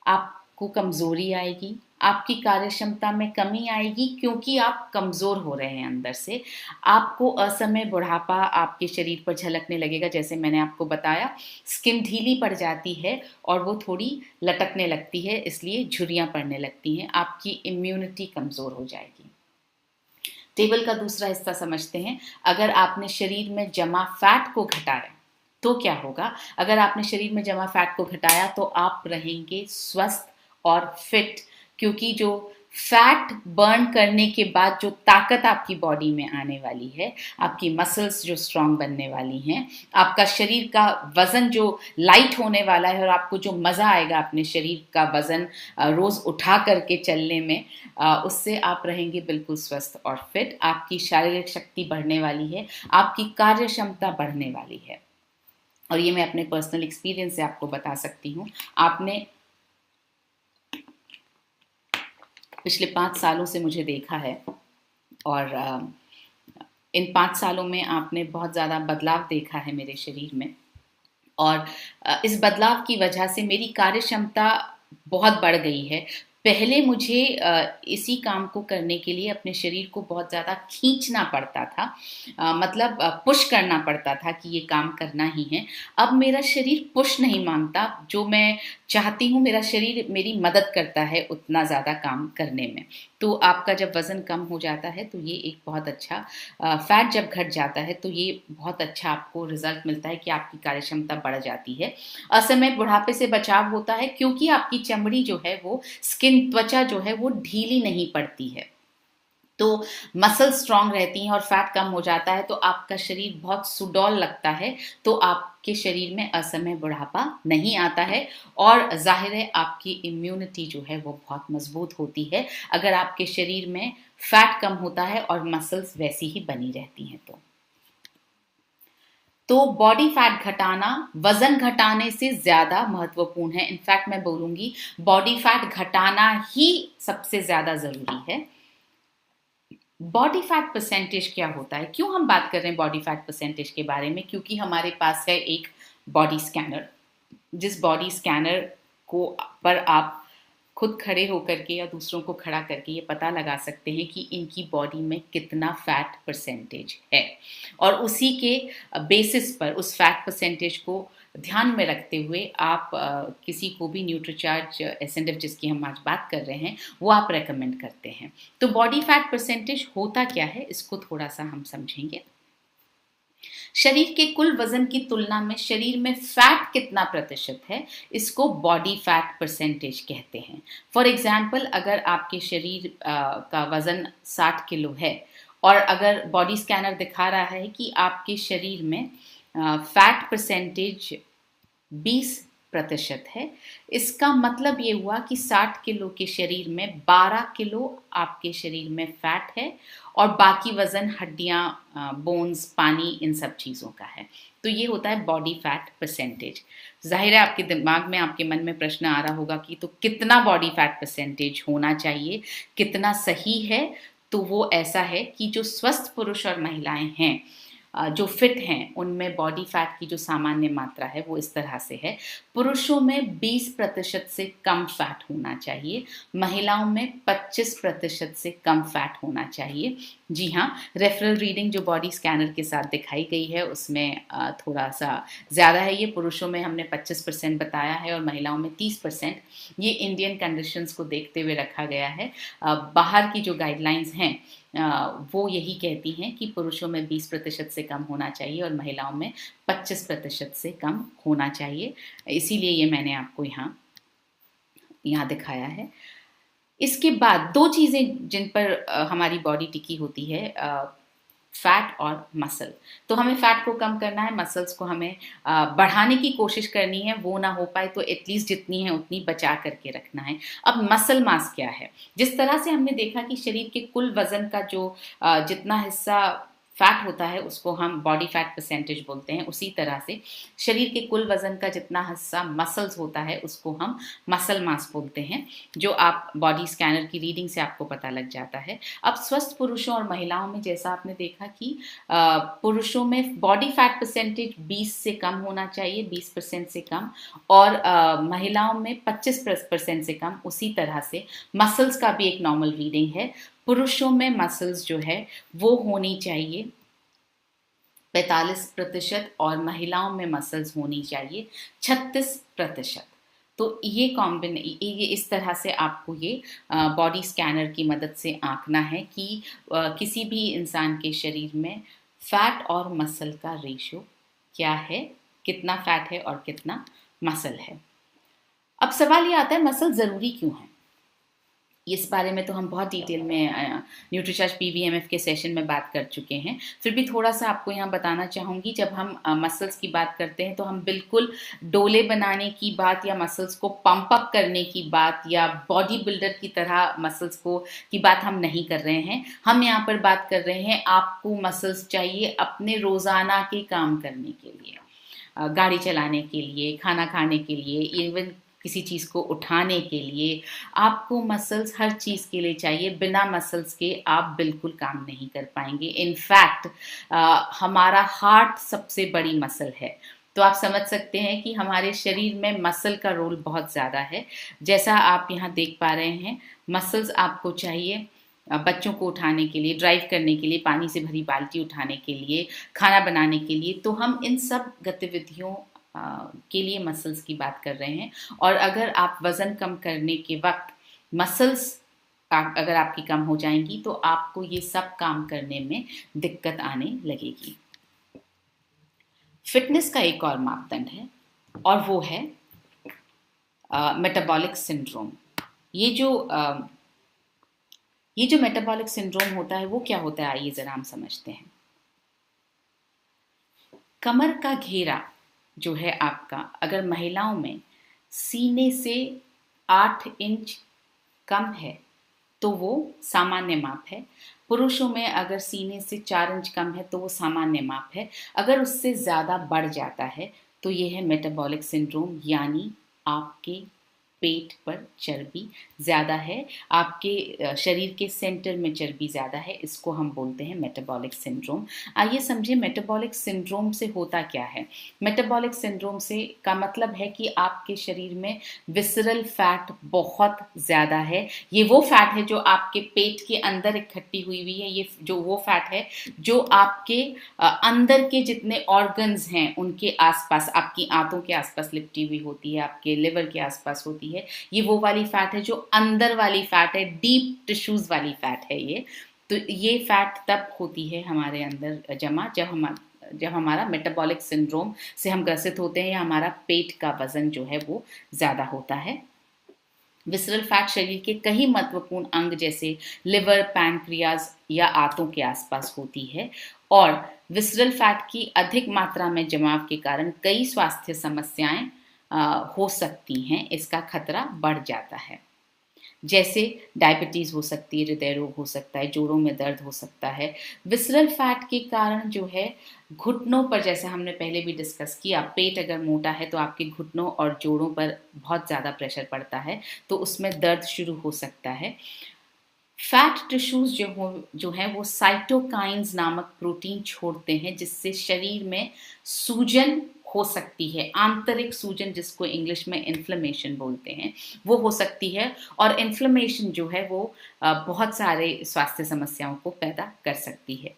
आपको कमजोरी आएगी, आपकी कार्य क्षमता में कमी आएगी क्योंकि आप कमजोर हो रहे हैं अंदर से। आपको असमय बुढ़ापा आपके शरीर पर झलकने लगेगा, जैसे मैंने आपको बताया। स्किन ढीली पड़ जाती है और वो थोड़ी लटकने लगती है, इसलिए झुर्रियां पड़ने लगती हैं। आपकी इम्यूनिटी कमजोर हो जाएगी। टेबल का दूसरा हिस्सा समझते हैं। अगर आपने शरीर में जमा फैट को घटाया तो क्या होगा? अगर आपने शरीर में जमा फैट को घटाया तो आप रहेंगे स्वस्थ और फिट, क्योंकि जो फैट बर्न करने के बाद जो ताकत आपकी बॉडी में आने वाली है, आपकी मसल्स जो स्ट्रांग बनने वाली हैं, आपका शरीर का वजन जो लाइट होने वाला है और आपको जो मज़ा आएगा अपने शरीर का वजन रोज़ उठा करके चलने में, उससे आप रहेंगे बिल्कुल स्वस्थ और फिट। आपकी शारीरिक शक्ति बढ़ने वाली है, आपकी कार्य क्षमता बढ़ने वाली है। और ये मैं अपने पर्सनल एक्सपीरियंस से आपको बता सकती हूँ। आपने पिछले 5 सालों से मुझे देखा है और इन 5 सालों में आपने बहुत ज़्यादा बदलाव देखा है मेरे शरीर में। और इस बदलाव की वजह से मेरी कार्य क्षमता बहुत बढ़ गई है। पहले मुझे इसी काम को करने के लिए अपने शरीर को बहुत ज़्यादा खींचना पड़ता था, मतलब पुश करना पड़ता था कि ये काम करना ही है। अब मेरा शरीर पुश नहीं मांगता, जो मैं चाहती हूँ मेरा शरीर मेरी मदद करता है उतना ज़्यादा काम करने में। तो आपका जब वज़न कम हो जाता है तो ये एक बहुत अच्छा, फैट जब घट जाता है तो ये बहुत अच्छा आपको रिजल्ट मिलता है कि आपकी कार्य क्षमता बढ़ जाती है। असमय बुढ़ापे से बचाव होता है, क्योंकि आपकी चमड़ी जो है वो त्वचा जो है वो ढीली नहीं पड़ती है, तो मसल स्ट्रांग रहती हैं और फैट कम हो जाता है तो आपका शरीर बहुत सुडौल लगता है। तो आपके शरीर में असमय बुढ़ापा नहीं आता है और जाहिर है आपकी इम्यूनिटी जो है वो बहुत मजबूत होती है, अगर आपके शरीर में फैट कम होता है और मसल्स वैसी ही बनी रहती हैं। तो बॉडी फैट घटाना वजन घटाने से ज़्यादा महत्वपूर्ण है। इनफैक्ट मैं बोलूँगी बॉडी फैट घटाना ही सबसे ज़्यादा ज़रूरी है। बॉडी फैट परसेंटेज क्या होता है? क्यों हम बात कर रहे हैं बॉडी फैट परसेंटेज के बारे में? क्योंकि हमारे पास है एक बॉडी स्कैनर, जिस बॉडी स्कैनर को पर आप खुद खड़े होकर के या दूसरों को खड़ा करके ये पता लगा सकते हैं कि इनकी बॉडी में कितना फैट परसेंटेज है, और उसी के बेसिस पर उस फैट परसेंटेज को ध्यान में रखते हुए आप किसी को भी न्यूट्रीचार्ज एसेंडिव जिसकी हम आज बात कर रहे हैं वो आप रेकमेंड करते हैं। तो बॉडी फैट परसेंटेज होता क्या है, इसको थोड़ा सा हम समझेंगे। शरीर के कुल वजन की तुलना में शरीर में फैट कितना प्रतिशत है, इसको बॉडी फैट परसेंटेज कहते हैं। फॉर एग्जाम्पल, अगर आपके शरीर का वजन 60 किलो है और अगर बॉडी स्कैनर दिखा रहा है कि आपके शरीर में फैट परसेंटेज 20% है, इसका मतलब ये हुआ कि 60 किलो के शरीर में 12 किलो आपके शरीर में फैट है और बाकी वजन हड्डियां, बोन्स, पानी, इन सब चीज़ों का है। तो ये होता है बॉडी फैट परसेंटेज। जाहिर है आपके दिमाग में, आपके मन में प्रश्न आ रहा होगा कि तो कितना बॉडी फैट परसेंटेज होना चाहिए, कितना सही है? तो वो ऐसा है कि जो स्वस्थ पुरुष और महिलाएं हैं, जो फिट हैं, उनमें बॉडी फैट की जो सामान्य मात्रा है वो इस तरह से है। पुरुषों में 20% से कम फैट होना चाहिए, महिलाओं में 25% से कम फैट होना चाहिए। जी हाँ, रेफरल रीडिंग जो बॉडी स्कैनर के साथ दिखाई गई है उसमें थोड़ा सा ज़्यादा है। ये पुरुषों में हमने 25% बताया है और महिलाओं में 30%। ये इंडियन कंडीशंस को देखते हुए रखा गया है। बाहर की जो गाइडलाइंस हैं वो यही कहती हैं कि पुरुषों में 20% से कम होना चाहिए और महिलाओं में 25% से कम होना चाहिए। इसीलिए ये मैंने आपको यहाँ दिखाया है। इसके बाद दो चीज़ें जिन पर हमारी बॉडी टिकी होती है, फैट और मसल। तो हमें फैट को कम करना है, मसल्स को हमें बढ़ाने की कोशिश करनी है। वो ना हो पाए तो एटलीस्ट जितनी है उतनी बचा करके रखना है। अब मसल मास क्या है? जिस तरह से हमने देखा कि शरीर के कुल वजन का जो जितना हिस्सा फैट होता है उसको हम बॉडी फैट परसेंटेज बोलते हैं, उसी तरह से शरीर के कुल वजन का जितना हिस्सा मसल्स होता है उसको हम मसल मास बोलते हैं, जो आप बॉडी स्कैनर की रीडिंग से आपको पता लग जाता है। अब स्वस्थ पुरुषों और महिलाओं में जैसा आपने देखा कि पुरुषों में बॉडी फैट परसेंटेज 20 से कम होना चाहिए, 20% से कम, और महिलाओं में 25% से कम। उसी तरह से मसल्स का भी एक नॉर्मल रीडिंग है। पुरुषों में मसल्स जो है वो होनी चाहिए 45% और महिलाओं में मसल्स होनी चाहिए 36%। तो ये ये इस तरह से आपको ये बॉडी स्कैनर की मदद से आंकना है कि किसी भी इंसान के शरीर में फैट और मसल का रेशियो क्या है, कितना फैट है और कितना मसल है। अब सवाल ये आता है मसल ज़रूरी क्यों है? इस बारे में तो हम बहुत डिटेल में न्यूट्रीचार्ज पीवीएमएफ के सेशन में बात कर चुके हैं। फिर भी थोड़ा-सा आपको यहाँ बताना चाहूँगी, जब हम मसल्स की बात करते हैं तो हम बिल्कुल डोले बनाने की बात या मसल्स को पंप अप करने की बात या बॉडी बिल्डर की तरह मसल्स को की बात हम नहीं कर रहे हैं। हम यहाँ पर बात कर रहे हैं आपको मसल्स चाहिए अपने रोज़ाना के काम करने के लिए। गाड़ी चलाने के लिए, खाना खाने के लिए, इवन किसी चीज़ को उठाने के लिए आपको मसल्स हर चीज़ के लिए चाहिए। बिना मसल्स के आप बिल्कुल काम नहीं कर पाएंगे। इनफैक्ट हमारा हार्ट सबसे बड़ी मसल है, तो आप समझ सकते हैं कि हमारे शरीर में मसल का रोल बहुत ज़्यादा है। जैसा आप यहाँ देख पा रहे हैं, मसल्स आपको चाहिए बच्चों को उठाने के लिए, ड्राइव करने के लिए, पानी से भरी बाल्टी उठाने के लिए, खाना बनाने के लिए। तो हम इन सब गतिविधियों के लिए मसल्स की बात कर रहे हैं। और अगर आप वज़न कम करने के वक्त मसल्स अगर आपकी कम हो जाएंगी तो आपको ये सब काम करने में दिक्कत आने लगेगी। फिटनेस का एक और मापदंड है और वो है मेटाबॉलिक सिंड्रोम। ये जो मेटाबॉलिक सिंड्रोम होता है वो क्या होता है, आइए जरा हम समझते हैं। कमर का घेरा जो है आपका, अगर महिलाओं में सीने से 8 इंच कम है तो वो सामान्य माप है। पुरुषों में अगर सीने से 4 इंच कम है तो वो सामान्य माप है। अगर उससे ज़्यादा बढ़ जाता है तो ये है मेटाबॉलिक सिंड्रोम, यानी आपके पेट पर चर्बी ज़्यादा है, आपके शरीर के सेंटर में चर्बी ज़्यादा है। इसको हम बोलते हैं मेटाबॉलिक सिंड्रोम। आइए समझें मेटाबॉलिक सिंड्रोम से होता क्या है। मेटाबॉलिक सिंड्रोम से का मतलब है कि आपके शरीर में विसरल फैट बहुत ज़्यादा है। ये वो फैट है जो आपके पेट के अंदर इकट्ठी हुई हुई है। ये जो वो फैट है जो आपके अंदर के जितने ऑर्गन्स हैं उनके आसपास, आपकी आंतों के आसपास लिपटी हुई होती है, आपके लिवर के आसपास होती है। ये वो वाली फैट है जो अंदर वाली फैट है, डीप टिश्यूज वाली फैट है ये। तो ये फैट तब होती है हमारे अंदर जमा जब हमारा मेटाबॉलिक सिंड्रोम से हम ग्रसित होते हैं या हमारा पेट का वजन जो है वो ज़्यादा होता है। विसरल फैट शरीर के कई महत्वपूर्ण अंग जैसे लिवर, पैनक्रियाज या आंतों के आसपास होती है। और विसरल फैट की अधिक मात्रा में जमाव के कारण कई स्वास्थ्य समस्याएं हो सकती हैं। इसका खतरा बढ़ जाता है, जैसे डायबिटीज़ हो सकती है, हृदय रोग हो सकता है, जोड़ों में दर्द हो सकता है। विसरल फैट के कारण जो है घुटनों पर, जैसे हमने पहले भी डिस्कस किया, पेट अगर मोटा है तो आपके घुटनों और जोड़ों पर बहुत ज़्यादा प्रेशर पड़ता है, तो उसमें दर्द शुरू हो सकता है। फैट टिश्यूज जो है वो साइटोकाइंस नामक प्रोटीन छोड़ते हैं, जिससे शरीर में सूजन हो सकती है। आंतरिक सूजन, जिसको इंग्लिश में इन्फ्लेमेशन बोलते हैं, वो हो सकती है। और इन्फ्लेमेशन जो है वो बहुत सारे स्वास्थ्य समस्याओं को पैदा कर सकती है।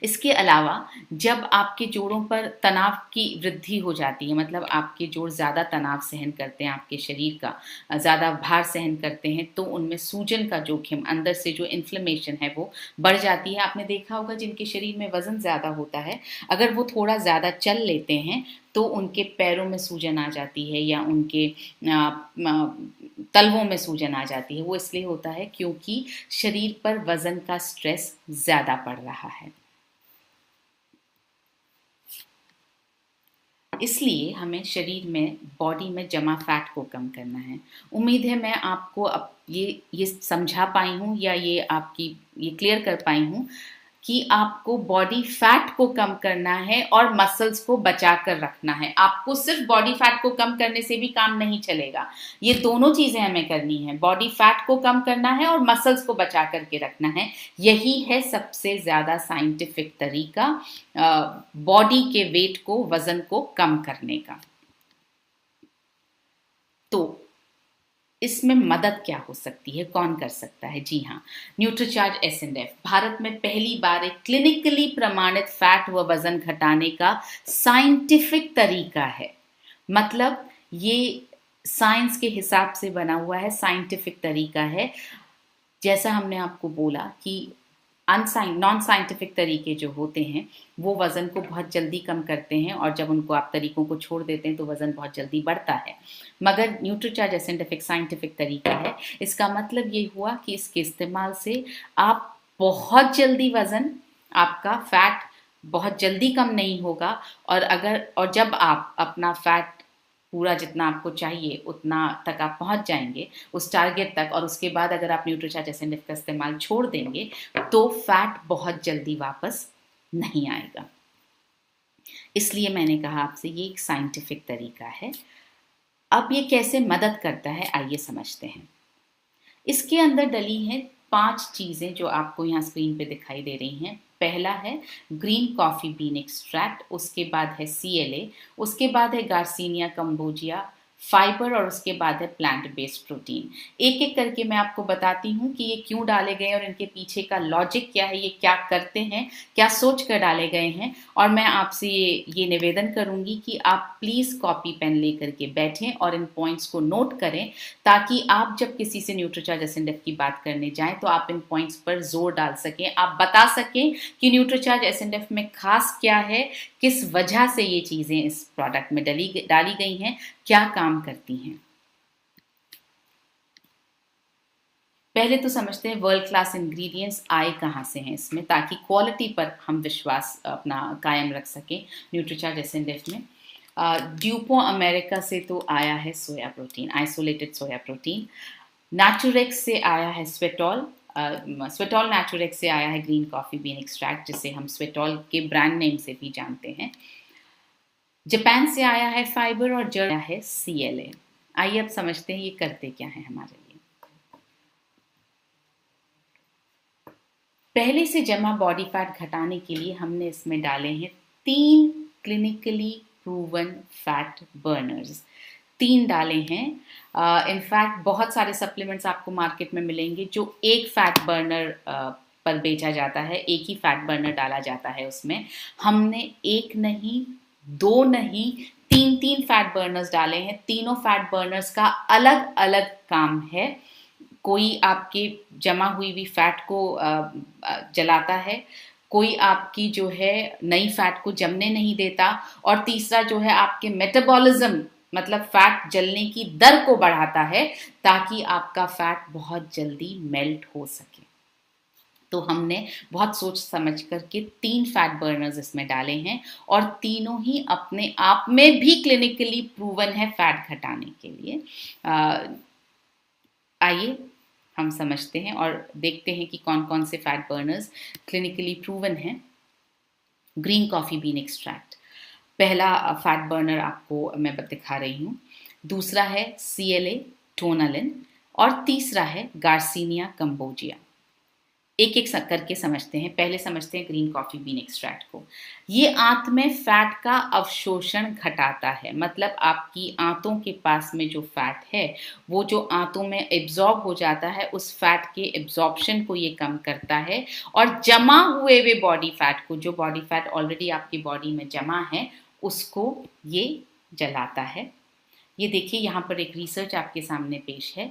इसके अलावा जब आपके जोड़ों पर तनाव की वृद्धि हो जाती है, मतलब आपके जोड़ ज़्यादा तनाव सहन करते हैं, आपके शरीर का ज़्यादा भार सहन करते हैं, तो उनमें सूजन का जोखिम, अंदर से जो इन्फ्लेमेशन है वो बढ़ जाती है। आपने देखा होगा जिनके शरीर में वज़न ज़्यादा होता है, अगर वो थोड़ा ज़्यादा चल लेते हैं तो उनके पैरों में सूजन आ जाती है या उनके तलवों में सूजन आ जाती है। वो इसलिए होता है क्योंकि शरीर पर वज़न का स्ट्रेस ज़्यादा पड़ रहा है। इसलिए हमें शरीर में, बॉडी में जमा फैट को कम करना है। उम्मीद है मैं आपको अब ये समझा पाई हूँ या ये आपकी ये क्लियर कर पाई हूँ कि आपको बॉडी फैट को कम करना है और मसल्स को बचा कर रखना है। आपको सिर्फ बॉडी फैट को कम करने से भी काम नहीं चलेगा, ये दोनों चीजें हमें करनी है। बॉडी फैट को कम करना है और मसल्स को बचा करके रखना है। यही है सबसे ज्यादा साइंटिफिक तरीका बॉडी के वेट को, वजन को कम करने का। तो इसमें मदद क्या हो सकती है, कौन कर सकता है? जी हाँ, न्यूट्रीचार्ज S&F भारत में पहली बार एक क्लिनिकली प्रमाणित फैट व वजन घटाने का साइंटिफिक तरीका है। मतलब ये साइंस के हिसाब से बना हुआ है, साइंटिफिक तरीका है। जैसा हमने आपको बोला कि नॉन साइंटिफिक तरीके जो होते हैं वो वज़न को बहुत जल्दी कम करते हैं, और जब उनको आप तरीकों को छोड़ देते हैं तो वज़न बहुत जल्दी बढ़ता है। मगर न्यूट्रीचार्ज एसेंटिफिक साइंटिफिक तरीका है। इसका मतलब ये हुआ कि इसके इस्तेमाल से आप बहुत जल्दी वज़न, आपका फैट बहुत जल्दी कम नहीं होगा, और जब आप अपना फैट पूरा जितना आपको चाहिए उतना तक आप पहुंच जाएंगे उस टारगेट तक, और उसके बाद अगर आप न्यूट्रीचार्ज एसेंटिव का इस्तेमाल छोड़ देंगे तो फैट बहुत जल्दी वापस नहीं आएगा। इसलिए मैंने कहा आपसे ये एक साइंटिफिक तरीका है। अब ये कैसे मदद करता है आइए समझते हैं। इसके अंदर डली हैं 5 चीज़ें जो आपको यहाँ स्क्रीन पे दिखाई दे रही हैं। पहला है ग्रीन कॉफ़ी बीन एक्सट्रैक्ट, उसके बाद है CLA, उसके बाद है गार्सिनिया कंबोजिया, फाइबर, और उसके बाद है प्लांट बेस्ड प्रोटीन। एक एक करके मैं आपको बताती हूँ कि ये क्यों डाले गए और इनके पीछे का लॉजिक क्या है, ये क्या करते हैं, क्या सोच कर डाले गए हैं। और मैं आपसे ये निवेदन करूँगी कि आप प्लीज़ कॉपी पेन लेकर के बैठें और इन पॉइंट्स को नोट करें, ताकि आप जब किसी से न्यूट्रीचार्ज एसेंटिव की बात करने जाएं तो आप इन पॉइंट्स पर जोर डाल सकें, आप बता सकें कि न्यूट्रीचार्ज एसेंटिव में खास क्या है, किस वजह से ये चीज़ें इस प्रोडक्ट में डाली गई हैं, क्या काम करती हैं। पहले तो समझते हैं वर्ल्ड क्लास इंग्रेडिएंट्स आए कहाँ से हैं इसमें, ताकि क्वालिटी पर हम विश्वास अपना कायम रख सकें न्यूट्रीचार्ज एसेंटिव में। ड्यूपो अमेरिका से तो आया है soya protein, isolated soya protein. Naturex से आया है स्वेटॉल, स्वेटॉल नेचुरेक्स से आया है ग्रीन कॉफ़ी बीन एक्सट्रैक्ट, जिसे हम स्वेटॉल के ब्रांड नेम से भी जानते हैं। जापान से आया है फाइबर, और जर्मनी है CLA। आइए अब समझते हैं ये करते क्या है हमारे लिए। पहले से जमा बॉडी फैट घटाने के लिए हमने इसमें डाले हैं 3 क्लिनिकली प्रूवन फैट बर्नर्स। 3 डाले हैं। इनफैक्ट बहुत सारे सप्लीमेंट्स आपको मार्केट में मिलेंगे जो एक फैट बर्नर पर बेचा जाता है, एक ही फैट बर्नर डाला जाता है उसमें। हमने एक नहीं, 2 नहीं, 3 फैट बर्नर्स डाले हैं। तीनों फैट बर्नर्स का अलग अलग काम है। कोई आपकी जमा हुई हुई फैट को जलाता है, कोई आपकी जो है नई फैट को जमने नहीं देता, और तीसरा जो है आपके मेटाबॉलिज्म मतलब फैट जलने की दर को बढ़ाता है, ताकि आपका फैट बहुत जल्दी मेल्ट हो सके। तो हमने बहुत सोच समझ करके 3 फैट बर्नर्स इसमें डाले हैं, और तीनों ही अपने आप में भी क्लिनिकली प्रूवन है फैट घटाने के लिए। आइए हम समझते हैं और देखते हैं कि कौन कौन से फैट बर्नर्स क्लिनिकली प्रूवन हैं। ग्रीन कॉफ़ी बीन एक्सट्रैक्ट पहला फैट बर्नर आपको मैं दिखा रही हूँ। दूसरा है CLA टोनालिन, और तीसरा है गार्सिनिया कंबोजिया। एक एक करके समझते हैं। पहले समझते हैं ग्रीन कॉफ़ी बीन एक्सट्रैक्ट को। ये आंत में फैट का अवशोषण घटाता है, मतलब आपकी आंतों के पास में जो फैट है वो जो आंतों में एब्जॉर्ब हो जाता है, उस फैट के एब्जॉर्प्शन को ये कम करता है, और जमा हुए हुए बॉडी फैट को, जो बॉडी फैट ऑलरेडी आपकी बॉडी में जमा है, उसको ये जलाता है। ये देखिए यहाँ पर एक रिसर्च आपके सामने पेश है।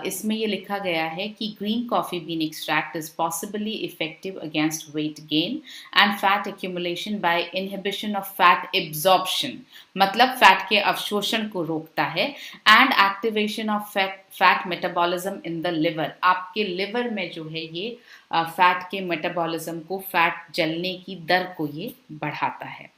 इसमें ये लिखा गया है कि green coffee bean extract is possibly effective against weight gain and fat accumulation by inhibition of fat absorption, मतलब फैट के अवशोषण को रोकता है, and activation of fat metabolism in the liver. आपके लिवर में जो है ये फैट के मेटाबॉलिज्म को, फैट जलने की दर को ये बढ़ाता है।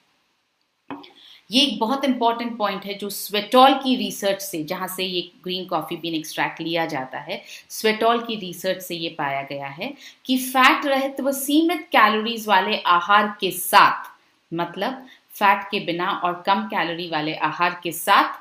ये एक बहुत इंपॉर्टेंट पॉइंट है जो स्वेटॉल की रिसर्च से, जहां से ये ग्रीन कॉफ़ी बीन एक्सट्रैक्ट लिया जाता है, स्वेटॉल की रिसर्च से ये पाया गया है कि फैट रहित व सीमित कैलोरीज वाले आहार के साथ, मतलब फैट के बिना और कम कैलोरी वाले आहार के साथ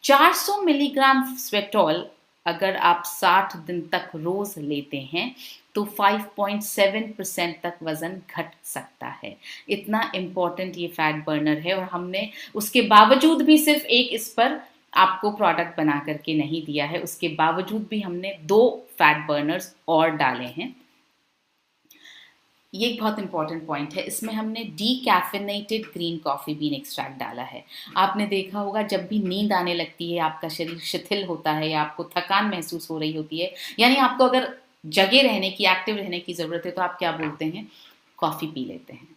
400 मिलीग्राम स्वेटॉल अगर आप 60 दिन तक रोज लेते हैं तो 5.7% तक वजन घट सकता है। इतना इम्पोर्टेंट ये फैट बर्नर है, और हमने उसके बावजूद भी सिर्फ एक इस पर आपको प्रोडक्ट बना करके नहीं दिया है, उसके बावजूद भी हमने 2 फैट बर्नर्स और डाले हैं। ये एक बहुत इंपॉर्टेंट पॉइंट है। इसमें हमने डीकैफिनेटेड ग्रीन कॉफ़ी बीन एक्सट्रैक्ट डाला है। आपने देखा होगा जब भी नींद आने लगती है, आपका शरीर शिथिल होता है या आपको थकान महसूस हो रही होती है, यानी आपको अगर जगे रहने की, एक्टिव रहने की ज़रूरत है, तो आप क्या बोलते हैं, कॉफ़ी पी लेते हैं।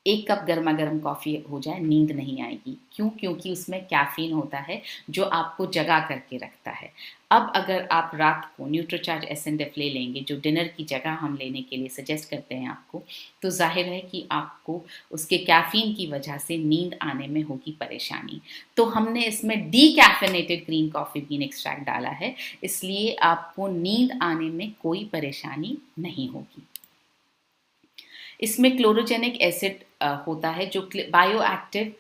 एक कप गर्मा गर्म कॉफ़ी हो जाए, नींद नहीं आएगी। क्यों? क्योंकि उसमें कैफ़ीन होता है जो आपको जगा करके रखता है। अब अगर आप रात को न्यूट्रीचार्ज एसएनडेफ ले लेंगे, जो डिनर की जगह हम लेने के लिए सजेस्ट करते हैं आपको, तो ज़ाहिर है कि आपको उसके कैफ़ीन की वजह से नींद आने में होगी परेशानी। तो हमने इसमें डीकैफेनेटेड ग्रीन कॉफ़ी बीन एक्सट्रैक्ट डाला है, इसलिए आपको नींद आने में कोई परेशानी नहीं होगी। इसमें क्लोरोजेनिक एसिड होता है जो बायो एक्टिव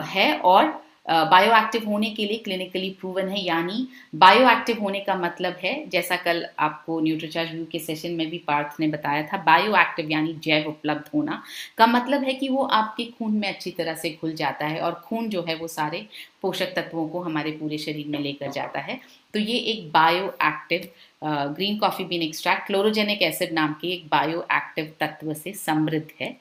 है, और बायो एक्टिव होने के लिए क्लिनिकली प्रूवन है। यानी बायो एक्टिव होने का मतलब है, जैसा कल आपको न्यूट्रीचार्ज व्यू के सेशन में भी पार्थ ने बताया था, बायो एक्टिव यानी जैव उपलब्ध होना का मतलब है कि वो आपके खून में अच्छी तरह से घुल जाता है, और खून जो है वो सारे पोषक तत्वों को हमारे पूरे शरीर में लेकर जाता है। तो ये एक bio active green coffee bean extract chlorogenic acid नाम के एक बायो एक्टिव तत्व से समृद्ध है,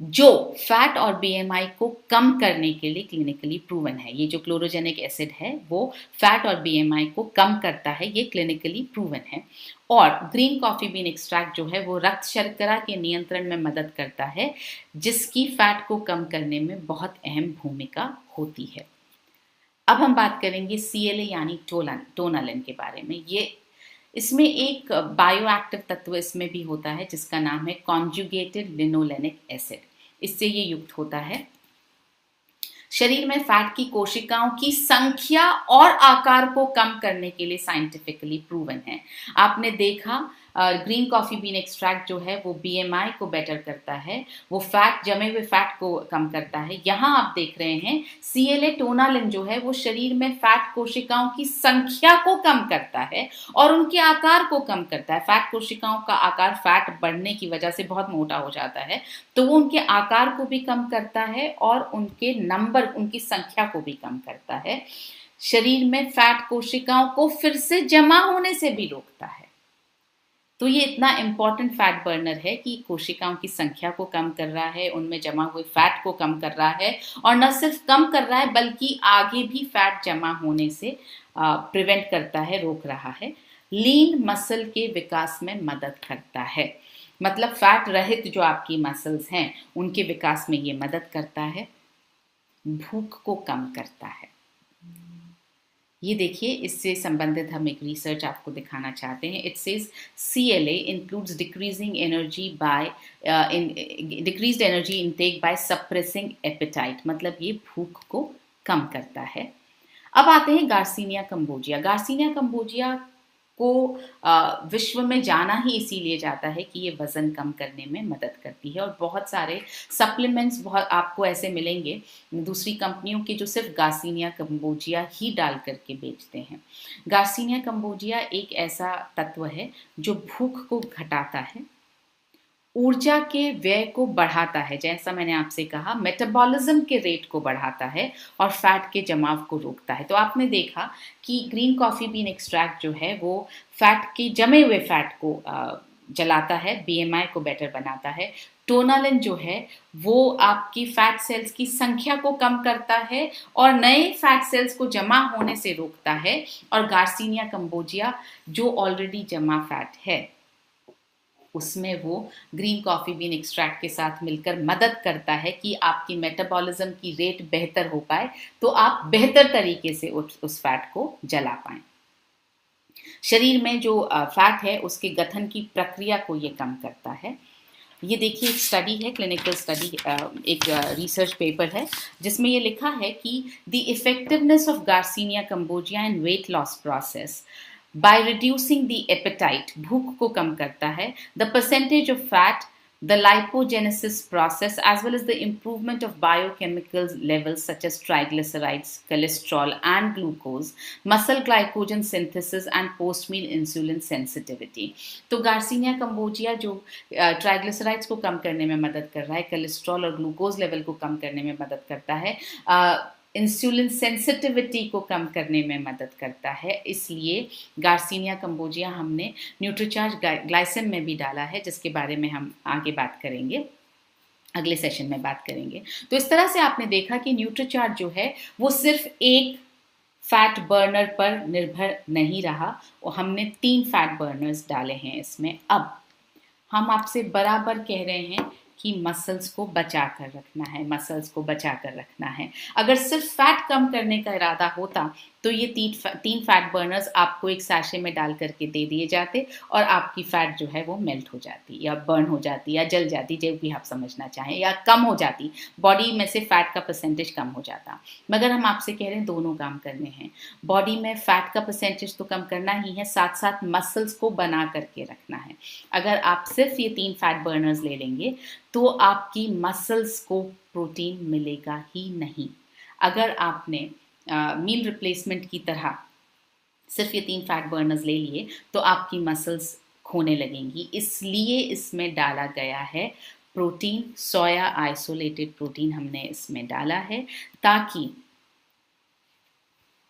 जो फैट और बीएमआई को कम करने के लिए क्लिनिकली प्रूवन है। ये जो क्लोरोजेनिक एसिड है वो फैट और बीएमआई को कम करता है, ये क्लिनिकली प्रूवन है। और ग्रीन कॉफी बीन एक्सट्रैक्ट जो है वो रक्त शर्करा के नियंत्रण में मदद करता है, जिसकी फैट को कम करने में बहुत अहम भूमिका होती है। अब हम बात करेंगे CLA यानी टोनालिन के बारे में। ये इसमें एक बायो एक्टिव तत्व इसमें भी होता है जिसका नाम है कॉन्जुगेटेड लिनोलेनिक एसिड। इससे ये युक्त होता है, शरीर में फैट की कोशिकाओं की संख्या और आकार को कम करने के लिए साइंटिफिकली प्रूवन है। आपने देखा ग्रीन कॉफी बीन एक्सट्रैक्ट जो है वो बीएमआई को बेटर करता है, वो फैट, जमे हुए फैट को कम करता है। यहाँ आप देख रहे हैं CLA टोनालिन जो है वो शरीर में फैट कोशिकाओं की संख्या को कम करता है और उनके आकार को कम करता है। फैट कोशिकाओं का आकार फैट बढ़ने की वजह से बहुत मोटा हो जाता है, तो वो उनके आकार को भी कम करता है और उनके नंबर, उनकी संख्या को भी कम करता है। शरीर में फैट कोशिकाओं को फिर से जमा होने से भी रोकता है। तो ये इतना इंपॉर्टेंट फैट बर्नर है कि कोशिकाओं की संख्या को कम कर रहा है, उनमें जमा हुए फैट को कम कर रहा है, और न सिर्फ कम कर रहा है बल्कि आगे भी फैट जमा होने से प्रिवेंट करता है, रोक रहा है। लीन मसल के विकास में मदद करता है, मतलब फैट रहित जो आपकी मसल्स हैं उनके विकास में ये मदद करता है। भूख को कम करता है। ये देखिए, इससे संबंधित हम एक रिसर्च आपको दिखाना चाहते हैं। It says CLA includes decreasing energy by decreased energy intake by suppressing appetite, मतलब ये भूख को कम करता है। अब आते हैं गार्सिनिया कंबोजिया। गार्सिनिया कंबोजिया को विश्व में जाना ही इसीलिए जाता है कि ये वज़न कम करने में मदद करती है, और बहुत सारे सप्लीमेंट्स बहुत आपको ऐसे मिलेंगे दूसरी कंपनियों के जो सिर्फ गार्सिनिया कंबोजिया ही डाल करके बेचते हैं। गार्सिनिया कंबोजिया एक ऐसा तत्व है जो भूख को घटाता है, ऊर्जा के व्यय को बढ़ाता है, जैसा मैंने आपसे कहा मेटाबॉलिज्म के रेट को बढ़ाता है और फैट के जमाव को रोकता है। तो आपने देखा कि ग्रीन कॉफी बीन एक्सट्रैक्ट जो है वो फैट के जमे हुए फैट को जलाता है, बीएमआई को बेटर बनाता है। टोनालिन जो है वो आपकी फैट सेल्स की संख्या को कम करता है और नए फैट सेल्स को जमा होने से रोकता है, और गार्सिनिया कंबोजिया जो ऑलरेडी जमा फैट है उसमें वो ग्रीन कॉफी बीन एक्सट्रैक्ट के साथ मिलकर मदद करता है कि आपकी मेटाबॉलिज्म की रेट बेहतर हो पाए, तो आप बेहतर तरीके से उस फैट को जला पाएं। शरीर में जो फैट है उसके गठन की प्रक्रिया को ये कम करता है। ये देखिए, एक स्टडी है, क्लिनिकल स्टडी, एक रिसर्च पेपर है जिसमें ये लिखा है कि the effectiveness of garcinia cambogia in weight loss process by reducing the appetite, भूख को कम करता है, the percentage of fat, the lipogenesis process, as well as the improvement of biochemical levels such as triglycerides, cholesterol and glucose, muscle glycogen synthesis and post-meal insulin sensitivity। तो garcinia cambogia जो triglycerides को कम करने में मदद कर रहा है, cholesterol और ग्लूकोज लेवल को कम करने में मदद करता है, इंसुलिन सेंसिटिविटी को कम करने में मदद करता है। इसलिए गार्सिनिया कंबोजिया हमने न्यूट्रीचार्ज ग्लाइसिन में भी डाला है, जिसके बारे में हम आगे बात करेंगे, अगले सेशन में बात करेंगे। तो इस तरह से आपने देखा कि न्यूट्रीचार्ज जो है वो सिर्फ एक फैट बर्नर पर निर्भर नहीं रहा और हमने 3 फैट बर्नर्स डाले हैं इसमें। अब हम आपसे बराबर कह रहे हैं कि मसल्स को बचा कर रखना है, मसल्स को बचा कर रखना है। अगर सिर्फ फैट कम करने का इरादा होता तो ये 3 फैट बर्नर्स आपको एक सैशे में डाल करके दे दिए जाते और आपकी फैट जो है वो मेल्ट हो जाती या बर्न हो जाती या जल जाती, जो भी आप समझना चाहें, या कम हो जाती, बॉडी में से फैट का परसेंटेज कम हो जाता। मगर हम आपसे कह रहे हैं दोनों काम करने हैं। बॉडी में फैट का परसेंटेज तो कम करना ही है, साथ साथ मसल्स को बना करके रखना है। अगर आप सिर्फ ये 3 फैट बर्नर्स ले लेंगे तो आपकी मसल्स को प्रोटीन मिलेगा ही नहीं। अगर आपने मील रिप्लेसमेंट की तरह सिर्फ ये 3 फैट बर्नर्स ले लिए तो आपकी मसल्स खोने लगेंगी। इसलिए इसमें डाला गया है प्रोटीन, सोया आइसोलेटेड प्रोटीन हमने इसमें डाला है ताकि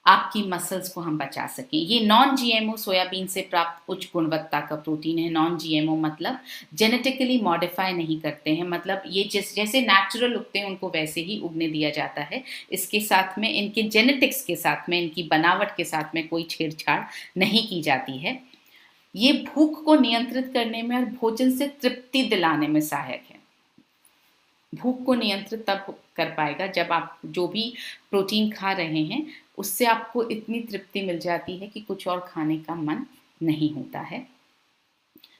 आपकी मसल्स को हम बचा सकें। ये नॉन जीएमओ सोयाबीन से प्राप्त उच्च गुणवत्ता का प्रोटीन है। नॉन जीएमओ मतलब जेनेटिकली मॉडिफाई नहीं करते हैं, मतलब ये जैसे नेचुरल उगते हैं उनको वैसे ही उगने दिया जाता है। इसके साथ में, इनके जेनेटिक्स के साथ में, इनकी बनावट के साथ में कोई छेड़छाड़ नहीं की जाती है। ये भूख को नियंत्रित करने में और भोजन से तृप्ति दिलाने में सहायक है। भूख को नियंत्रित तब कर पाएगा जब आप जो भी प्रोटीन खा रहे हैं उससे आपको इतनी तृप्ति मिल जाती है कि कुछ और खाने का मन नहीं होता है।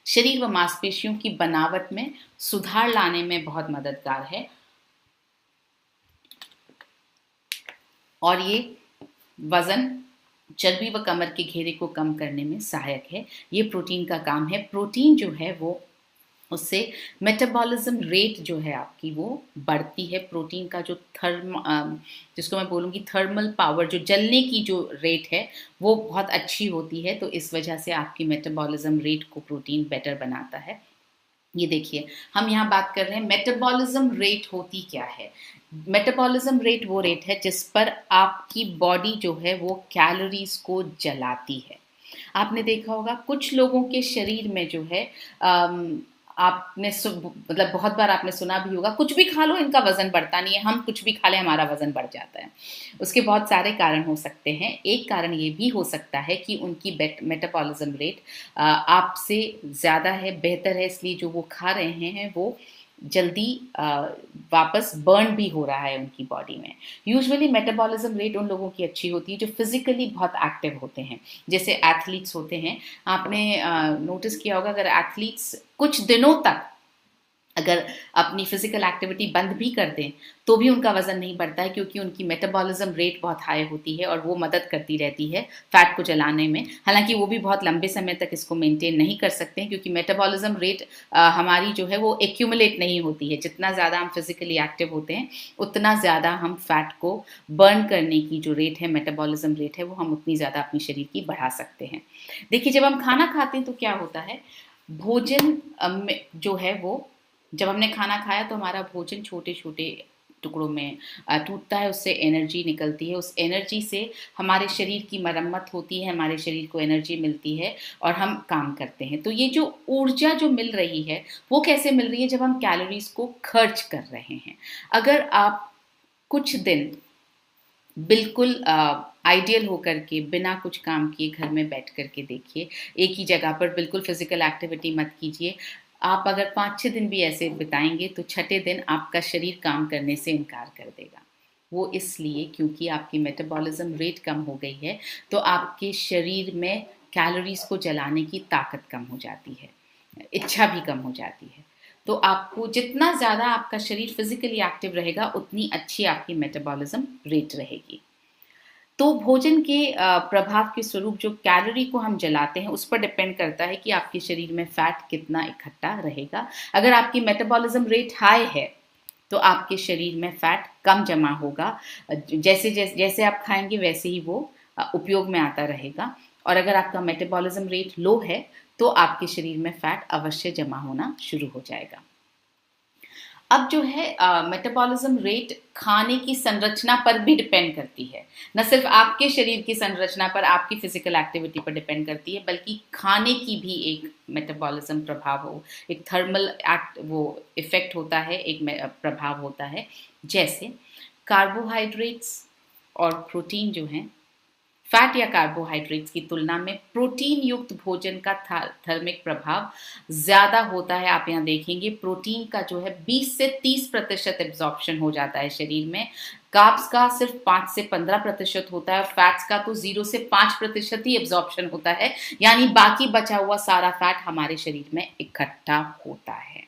शरीर व मांसपेशियों की बनावट में सुधार लाने में बहुत मददगार है और ये वजन, चर्बी व कमर के घेरे को कम करने में सहायक है। ये प्रोटीन का काम है। प्रोटीन जो है वो, उससे मेटाबॉलिज्म रेट जो है आपकी वो बढ़ती है। प्रोटीन का जो जिसको मैं बोलूँगी थर्मल पावर, जो जलने की जो रेट है वो बहुत अच्छी होती है। तो इस वजह से आपकी मेटाबॉलिज्म रेट को प्रोटीन बेटर बनाता है। ये देखिए, हम यहाँ बात कर रहे हैं मेटाबॉलिज्म रेट होती क्या है। मेटाबॉलिज्म रेट वो रेट है जिस पर आपकी बॉडी जो है वो कैलोरीज को जलाती है। आपने देखा होगा कुछ लोगों के शरीर में जो है आपने मतलब बहुत बार आपने सुना भी होगा, कुछ भी खा लो इनका वजन बढ़ता नहीं है, हम कुछ भी खा लें हमारा वजन बढ़ जाता है। उसके बहुत सारे कारण हो सकते हैं। एक कारण ये भी हो सकता है कि उनकी मेटाबॉलिज्म रेट आपसे ज़्यादा है, बेहतर है, इसलिए जो वो खा रहे हैं वो जल्दी वापस बर्न भी हो रहा है उनकी बॉडी में। यूजुअली मेटाबॉलिज्म रेट उन लोगों की अच्छी होती है जो फिजिकली बहुत एक्टिव होते हैं, जैसे एथलीट्स होते हैं। आपने नोटिस किया होगा, अगर एथलीट्स कुछ दिनों तक अगर अपनी फिजिकल एक्टिविटी बंद भी कर दें तो भी उनका वजन नहीं बढ़ता है, क्योंकि उनकी मेटाबॉलिज्म रेट बहुत हाई होती है और वो मदद करती रहती है फैट को जलाने में। हालांकि वो भी बहुत लंबे समय तक इसको मेंटेन नहीं कर सकते हैं, क्योंकि मेटाबॉलिज्म रेट हमारी जो है वो एक्यूमुलेट नहीं होती है। जितना ज़्यादा हम फिजिकली एक्टिव होते हैं उतना ज़्यादा हम फैट को बर्न करने की जो रेट है, मेटाबॉलिज्म रेट है, वो हम उतनी ज़्यादा अपनी शरीर की बढ़ा सकते हैं। देखिए, जब हम खाना खाते हैं तो क्या होता है, भोजन जो है वो, जब हमने खाना खाया तो हमारा भोजन छोटे छोटे टुकड़ों में टूटता है, उससे एनर्जी निकलती है। उस एनर्जी से हमारे शरीर की मरम्मत होती है, हमारे शरीर को एनर्जी मिलती है और हम काम करते हैं। तो ये जो ऊर्जा जो मिल रही है वो कैसे मिल रही है, जब हम कैलोरीज को खर्च कर रहे हैं। अगर आप कुछ दिन बिल्कुल आइडियल होकर के बिना कुछ काम किए घर में बैठ करके देखिए, एक ही जगह पर बिल्कुल फिजिकल एक्टिविटी मत कीजिए। आप अगर 5-6 दिन भी ऐसे बिताएंगे तो छठे दिन आपका शरीर काम करने से इनकार कर देगा। वो इसलिए क्योंकि आपकी मेटाबॉलिज्म रेट कम हो गई है, तो आपके शरीर में कैलोरीज को जलाने की ताकत कम हो जाती है, इच्छा भी कम हो जाती है। तो आपको जितना ज़्यादा आपका शरीर फिजिकली एक्टिव रहेगा उतनी अच्छी आपकी मेटाबॉलिज्म रेट रहेगी। तो भोजन के प्रभाव के स्वरूप जो कैलोरी को हम जलाते हैं उस पर डिपेंड करता है कि आपके शरीर में फैट कितना इकट्ठा रहेगा। अगर आपकी मेटाबॉलिज्म रेट हाई है तो आपके शरीर में फैट कम जमा होगा। जैसे जैसे जैसे आप खाएंगे वैसे ही वो उपयोग में आता रहेगा। और अगर आपका मेटाबॉलिज्म रेट लो है तो आपके शरीर में फैट अवश्य जमा होना शुरू हो जाएगा। अब जो है मेटाबॉलिज्म रेट खाने की संरचना पर भी डिपेंड करती है। न सिर्फ आपके शरीर की संरचना पर, आपकी फिजिकल एक्टिविटी पर डिपेंड करती है, बल्कि खाने की भी एक मेटाबॉलिज्म प्रभाव हो, एक थर्मल एक्ट वो इफेक्ट होता है, एक प्रभाव होता है। जैसे कार्बोहाइड्रेट्स और प्रोटीन जो हैं फैट या कार्बोहाइड्रेट्स की तुलना में प्रोटीन युक्त भोजन का थर्मिक प्रभाव ज़्यादा होता है। आप यहाँ देखेंगे प्रोटीन का जो है 20 से 30% एब्जॉर्प्शन हो जाता है शरीर में, कार्ब्स का सिर्फ 5 से 15% होता है, और फैट्स का तो 0 से 5% ही एब्जॉर्प्शन होता है, यानी बाकी बचा हुआ सारा फैट हमारे शरीर में इकट्ठा होता है।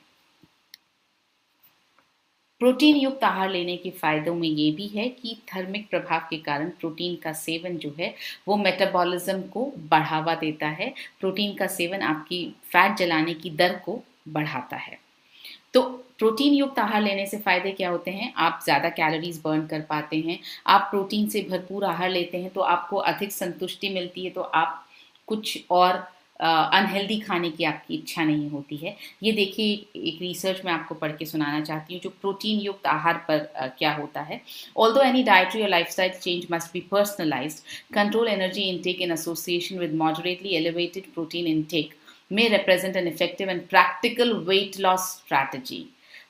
प्रोटीन युक्त आहार लेने के फायदों में ये भी है कि थर्मिक प्रभाव के कारण प्रोटीन का सेवन जो है वो मेटाबॉलिज्म को बढ़ावा देता है। प्रोटीन का सेवन आपकी फैट जलाने की दर को बढ़ाता है। तो प्रोटीन युक्त आहार लेने से फायदे क्या होते हैं? आप ज़्यादा कैलोरीज बर्न कर पाते हैं। आप प्रोटीन से भरपूर आहार लेते हैं तो आपको अधिक संतुष्टि मिलती है, तो आप कुछ और अनहेल्दी खाने की आपकी इच्छा नहीं होती है। ये देखिए, एक रिसर्च मैं आपको पढ़ के सुनाना चाहती हूँ जो प्रोटीन युक्त आहार पर क्या होता है। ऑल्दो एनी डाइटरी और lifestyle change must be personalised, control energy intake in association with moderately elevated protein intake may represent an effective and practical weight loss strategy।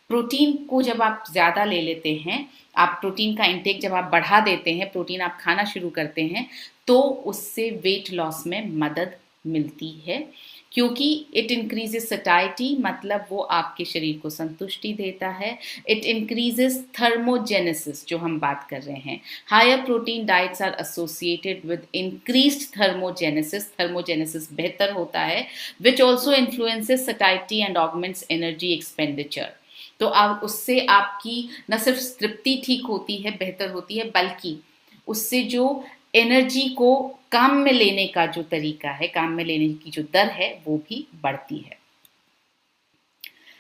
Protein को जब आप ज़्यादा ले लेते हैं, आप प्रोटीन का इंटेक जब आप बढ़ा देते हैं, प्रोटीन आप खाना शुरू करते हैं, तो उससे वेट लॉस में मदद मिलती है, क्योंकि इट इंक्रीजेस सटाइटी, मतलब वो आपके शरीर को संतुष्टि देता है। इट इंक्रीजेस थर्मोजेनेसिस, जो हम बात कर रहे हैं। Higher protein diets are associated with increased thermogenesis, thermogenesis बेहतर होता है, which also influences satiety and augments energy expenditure. तो अब उससे आपकी न सिर्फ तृप्ति ठीक होती है, बेहतर होती है, बल्कि उससे जो एनर्जी को काम में लेने का जो तरीका है, काम में लेने की जो दर है, वो भी बढ़ती है।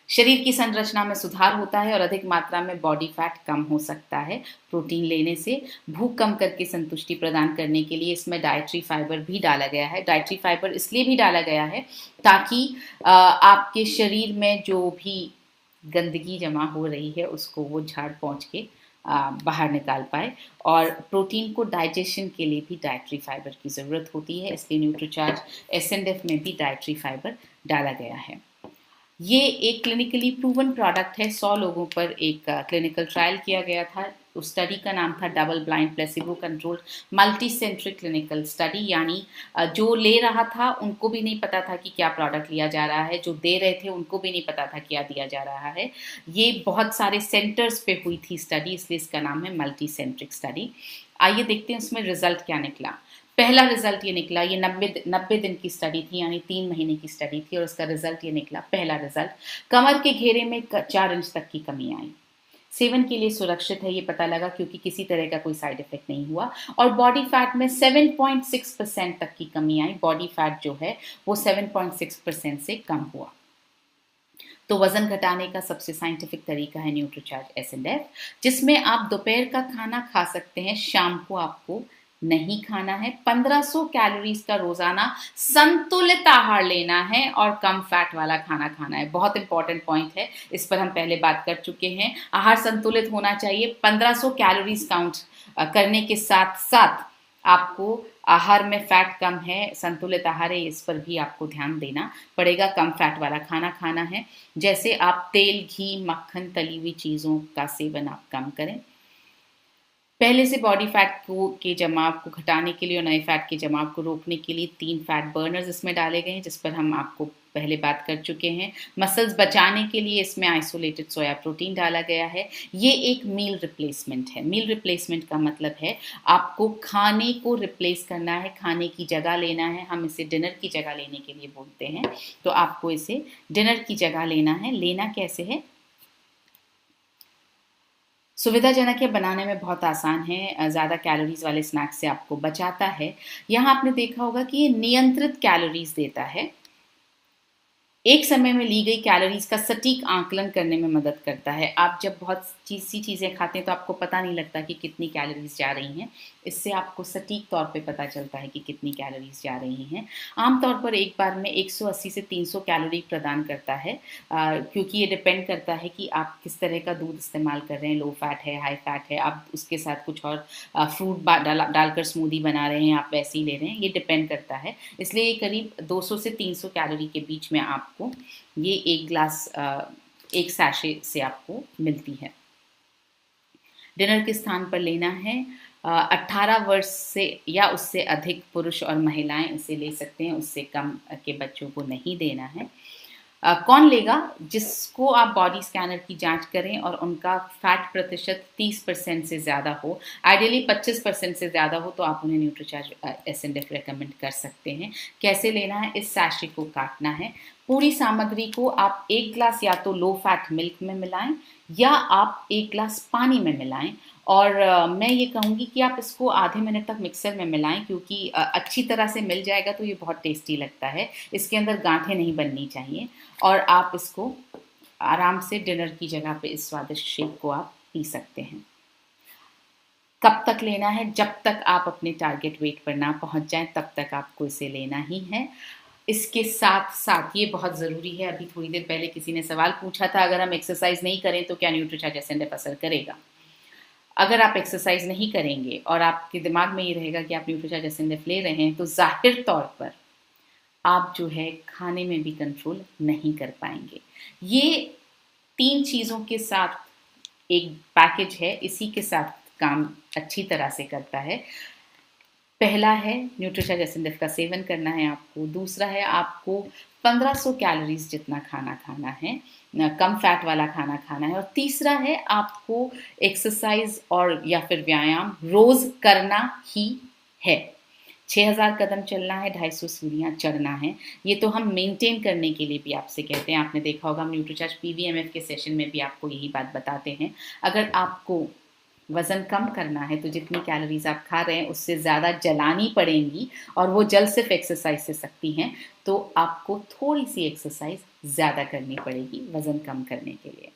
शरीर की संरचना में सुधार होता है और अधिक मात्रा में बॉडी फैट कम हो सकता है प्रोटीन लेने से। भूख कम करके संतुष्टि प्रदान करने के लिए इसमें डाइटरी फाइबर भी डाला गया है। डाइटरी फाइबर इसलिए भी डाला गया है ताकि आपके शरीर में जो भी गंदगी जमा हो रही है उसको वो झाड़ पोंछ के बाहर निकाल पाए। और प्रोटीन को डाइजेशन के लिए भी डाइटरी फाइबर की ज़रूरत होती है, इसलिए न्यूट्रीचार्ज एसएनएफ में भी डाइटरी फाइबर डाला गया है। ये एक क्लिनिकली प्रूवन प्रोडक्ट है। 100 लोगों पर एक क्लिनिकल ट्रायल किया गया था। उस स्टडी का नाम था double blind placebo controlled multi centric clinical study, यानी जो ले रहा था उनको भी नहीं पता था कि क्या प्रोडक्ट लिया जा रहा है, जो दे रहे थे उनको भी नहीं पता था क्या दिया जा रहा है। ये बहुत सारे सेंटर्स पे हुई थी स्टडी, इसलिए इसका नाम है मल्टी सेंट्रिक स्टडी। आइए देखते हैं उसमें रिजल्ट क्या निकला। पहला रिजल्ट ये निकला, ये 90 दिन की स्टडी थी, यानी 3 महीने की स्टडी थी, और उसका रिजल्ट ये निकला। पहला रिजल्ट, कमर के घेरे में 4 इंच तक की कमी आई। सेवन के लिए सुरक्षित है ये पता लगा, क्योंकि किसी तरह का कोई साइड इफेक्ट नहीं हुआ। और बॉडी फैट में 7.6% तक की कमी आई। बॉडी फैट जो है वो 7.6% से कम हुआ। तो वजन घटाने का सबसे साइंटिफिक तरीका है न्यूट्रीचार्ज एसएनएफ, जिसमें आप दोपहर का खाना खा सकते हैं, शाम को आपको नहीं खाना है। 1500 कैलोरीज का रोजाना संतुलित आहार लेना है और कम फैट वाला खाना खाना है। बहुत इंपॉर्टेंट पॉइंट है, इस पर हम पहले बात कर चुके हैं। आहार संतुलित होना चाहिए। 1500 कैलोरीज काउंट करने के साथ साथ आपको आहार में फैट कम है, संतुलित आहार है, इस पर भी आपको ध्यान देना पड़ेगा। कम फैट वाला खाना खाना है, जैसे आप तेल, घी, मक्खन, तली हुई चीज़ों का सेवन आप कम करें। पहले से बॉडी फैट के जमाव को घटाने के लिए और नए फैट के जमाव को रोकने के लिए 3 फैट बर्नर्स इसमें डाले गए हैं, जिस पर हम आपको पहले बात कर चुके हैं। मसल्स बचाने के लिए इसमें आइसोलेटेड सोया प्रोटीन डाला गया है। ये एक मील रिप्लेसमेंट है। मील रिप्लेसमेंट का मतलब है आपको खाने को रिप्लेस करना है, खाने की जगह लेना है। हम इसे डिनर की जगह लेने के लिए बोलते हैं, तो आपको इसे डिनर की जगह लेना है। लेना कैसे है? सुविधाजनक है, बनाने में बहुत आसान है, ज़्यादा कैलोरीज वाले स्नैक्स से आपको बचाता है। यहाँ आपने देखा होगा कि ये नियंत्रित कैलोरीज देता है। एक समय में ली गई कैलोरीज का सटीक आंकलन करने में मदद करता है। आप जब बहुत सी चीज़ें खाते हैं तो आपको पता नहीं लगता कि कितनी कैलोरीज जा रही हैं। इससे आपको सटीक तौर पे पता चलता है कि कितनी कैलोरीज जा रही हैं। आमतौर पर एक बार में 180 से 300 कैलोरी प्रदान करता है, क्योंकि ये डिपेंड करता है कि आप किस तरह का दूध इस्तेमाल कर रहे हैं। लो फैट है, हाई फैट है, आप उसके साथ कुछ और फ्रूट डालकर स्मूदी बना रहे हैं, आप वैसे ही ले रहे हैं, ये डिपेंड करता है। इसलिए ये करीब 200 से 300 कैलोरी के बीच में आपको ये एक ग्लास, एक सैशे से आपको मिलती है। डिनर के स्थान पर लेना है। 18 वर्ष से या उससे अधिक पुरुष और महिलाएं इसे ले सकते हैं, उससे कम के बच्चों को नहीं देना है। कौन लेगा? जिसको आप बॉडी स्कैनर की जांच करें और उनका फैट प्रतिशत 30% से ज़्यादा हो, आइडियली 25% से ज़्यादा हो, तो आप उन्हें न्यूट्रीचार्ज एसएनएफ रेकमेंड कर सकते हैं। कैसे लेना है? इस सैशे को काटना है। पूरी सामग्री को आप 1 ग्लास या तो लो फैट मिल्क में मिलाएं या आप 1 ग्लास पानी में मिलाएं। और मैं ये कहूँगी कि आप इसको आधे मिनट तक मिक्सर में मिलाएं, क्योंकि अच्छी तरह से मिल जाएगा तो ये बहुत टेस्टी लगता है। इसके अंदर गांठें नहीं बननी चाहिए और आप इसको आराम से डिनर की जगह पे इस स्वादिष्ट शेक को आप पी सकते हैं। कब तक लेना है? जब तक आप अपने टारगेट वेट पर ना पहुंच जाएं तब तक आपको इसे लेना ही है। इसके साथ साथ ये बहुत ज़रूरी है, अभी थोड़ी देर पहले किसी ने सवाल पूछा था, अगर हम एक्सरसाइज नहीं करें तो क्या न्यूट्रीचार्ज एसएनएफ असर करेगा? अगर आप एक्सरसाइज नहीं करेंगे और आपके दिमाग में ये रहेगा कि आप न्यूट्रीचार्ज एसएनएफ ले रहे हैं, तो जाहिर तौर पर आप जो है खाने में भी कंट्रोल नहीं कर पाएंगे। ये 3 चीज़ों के साथ एक पैकेज है, इसी के साथ काम अच्छी तरह से करता है। पहला है न्यूट्रीचार्ज एसएनएफ का सेवन करना है आपको। दूसरा है आपको 1500 कैलोरीज जितना खाना खाना है, कम फैट वाला खाना खाना है। और तीसरा है आपको एक्सरसाइज और या फिर व्यायाम रोज करना ही है। 6000 कदम चलना है, 250 सीढ़ियाँ चढ़ना है। ये तो हम मेंटेन करने के लिए भी आपसे कहते हैं। आपने देखा होगा हम न्यूट्रीचार्ज पीवीएमएफ के सेशन में भी आपको यही बात बताते हैं। अगर आपको वज़न कम करना है तो जितनी कैलोरीज आप खा रहे हैं उससे ज़्यादा जलानी पड़ेंगी, और वो जल सिर्फ एक्सरसाइज से सकती हैं। तो आपको थोड़ी सी एक्सरसाइज ज़्यादा करनी पड़ेगी वज़न कम करने के लिए।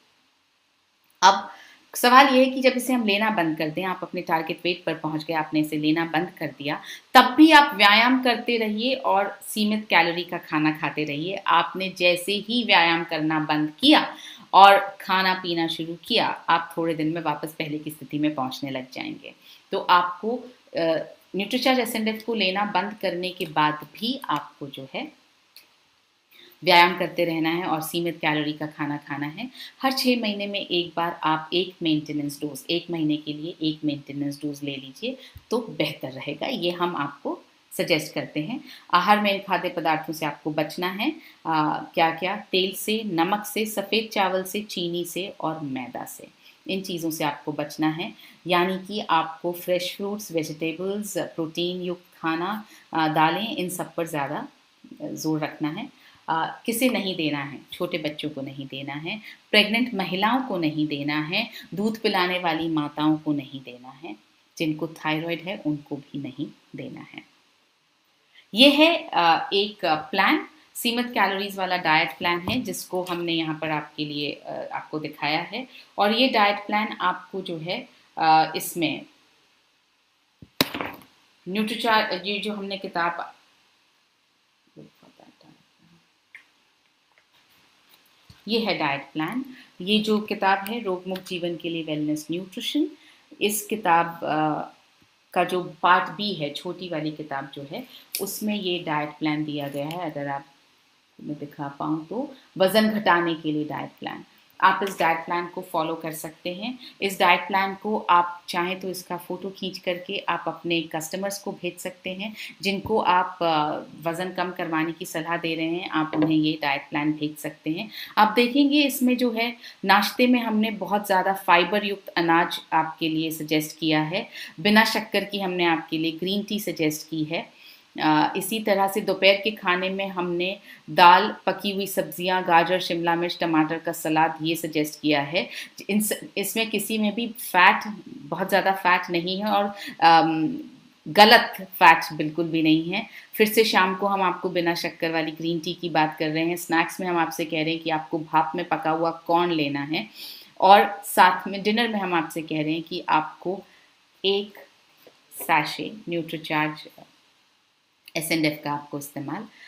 अब सवाल ये है कि जब इसे हम लेना बंद कर दें, आप अपने टारगेट वेट पर पहुंच गए, आपने इसे लेना बंद कर दिया, तब भी आप व्यायाम करते रहिए और सीमित कैलोरी का खाना खाते रहिए। आपने जैसे ही व्यायाम करना बंद किया और खाना पीना शुरू किया, आप थोड़े दिन में वापस पहले की स्थिति में पहुंचने लग जाएंगे। तो आपको न्यूट्रीचार्ज एसएनएफ को लेना बंद करने के बाद भी आपको जो है व्यायाम करते रहना है और सीमित कैलोरी का खाना खाना है। हर 6 महीने में एक बार आप एक मेंटेनेंस डोज, 1 महीने के लिए एक मेंटेनेंस डोज ले लीजिए तो बेहतर रहेगा। ये हम आपको सजेस्ट करते हैं। आहार में खाद्य पदार्थों से आपको बचना है। क्या क्या? तेल से, नमक से, सफ़ेद चावल से, चीनी से और मैदा से। इन चीज़ों से आपको बचना है। यानी कि आपको फ्रेश फ्रूट्स, वेजिटेबल्स, प्रोटीन युक्त खाना, दालें, इन सब पर ज़्यादा जोर रखना है। किसे नहीं देना है? छोटे बच्चों को नहीं देना है, प्रेग्नेंट महिलाओं को नहीं देना है, दूध पिलाने वाली माताओं को नहीं देना है, जिनको थायराइड है उनको भी नहीं देना है। ये है एक प्लान, सीमित कैलोरीज वाला डाइट प्लान है, जिसको हमने यहाँ पर आपके लिए आपको दिखाया है। और ये डाइट प्लान आपको जो है इसमें न्यूट्रीचार्ज, ये जो हमने किताब, ये है डाइट प्लान। ये जो किताब है रोग मुक्त जीवन के लिए वेलनेस न्यूट्रिशन, इस किताब का जो पार्ट बी है, छोटी वाली किताब जो है, उसमें ये डाइट प्लान दिया गया है। अगर आप मैं दिखा पाऊँ तो वज़न घटाने के लिए डाइट प्लान, आप इस डाइट प्लान को फॉलो कर सकते हैं। इस डाइट प्लान को आप चाहें तो इसका फ़ोटो खींच करके आप अपने कस्टमर्स को भेज सकते हैं, जिनको आप वज़न कम करवाने की सलाह दे रहे हैं, आप उन्हें ये डाइट प्लान भेज सकते हैं। आप देखेंगे इसमें जो है नाश्ते में हमने बहुत ज़्यादा फाइबर युक्त अनाज आपके लिए सजेस्ट किया है। बिना शक्कर की हमने आपके लिए ग्रीन टी सजेस्ट की है। इसी तरह से दोपहर के खाने में हमने दाल, पकी हुई सब्जियां, गाजर, शिमला मिर्च, टमाटर का सलाद ये सजेस्ट किया है। इसमें किसी में भी फैट, बहुत ज़्यादा फैट नहीं है और गलत फैट बिल्कुल भी नहीं है। फिर से शाम को हम आपको बिना शक्कर वाली ग्रीन टी की बात कर रहे हैं। स्नैक्स में हम आपसे कह रहे हैं कि आपको भाप में पका हुआ कॉर्न लेना है। और साथ में डिनर में हम आपसे कह रहे हैं कि आपको एक सैशे न्यूट्रीचार्ज एसएनएफ का आपको इस्तेमाल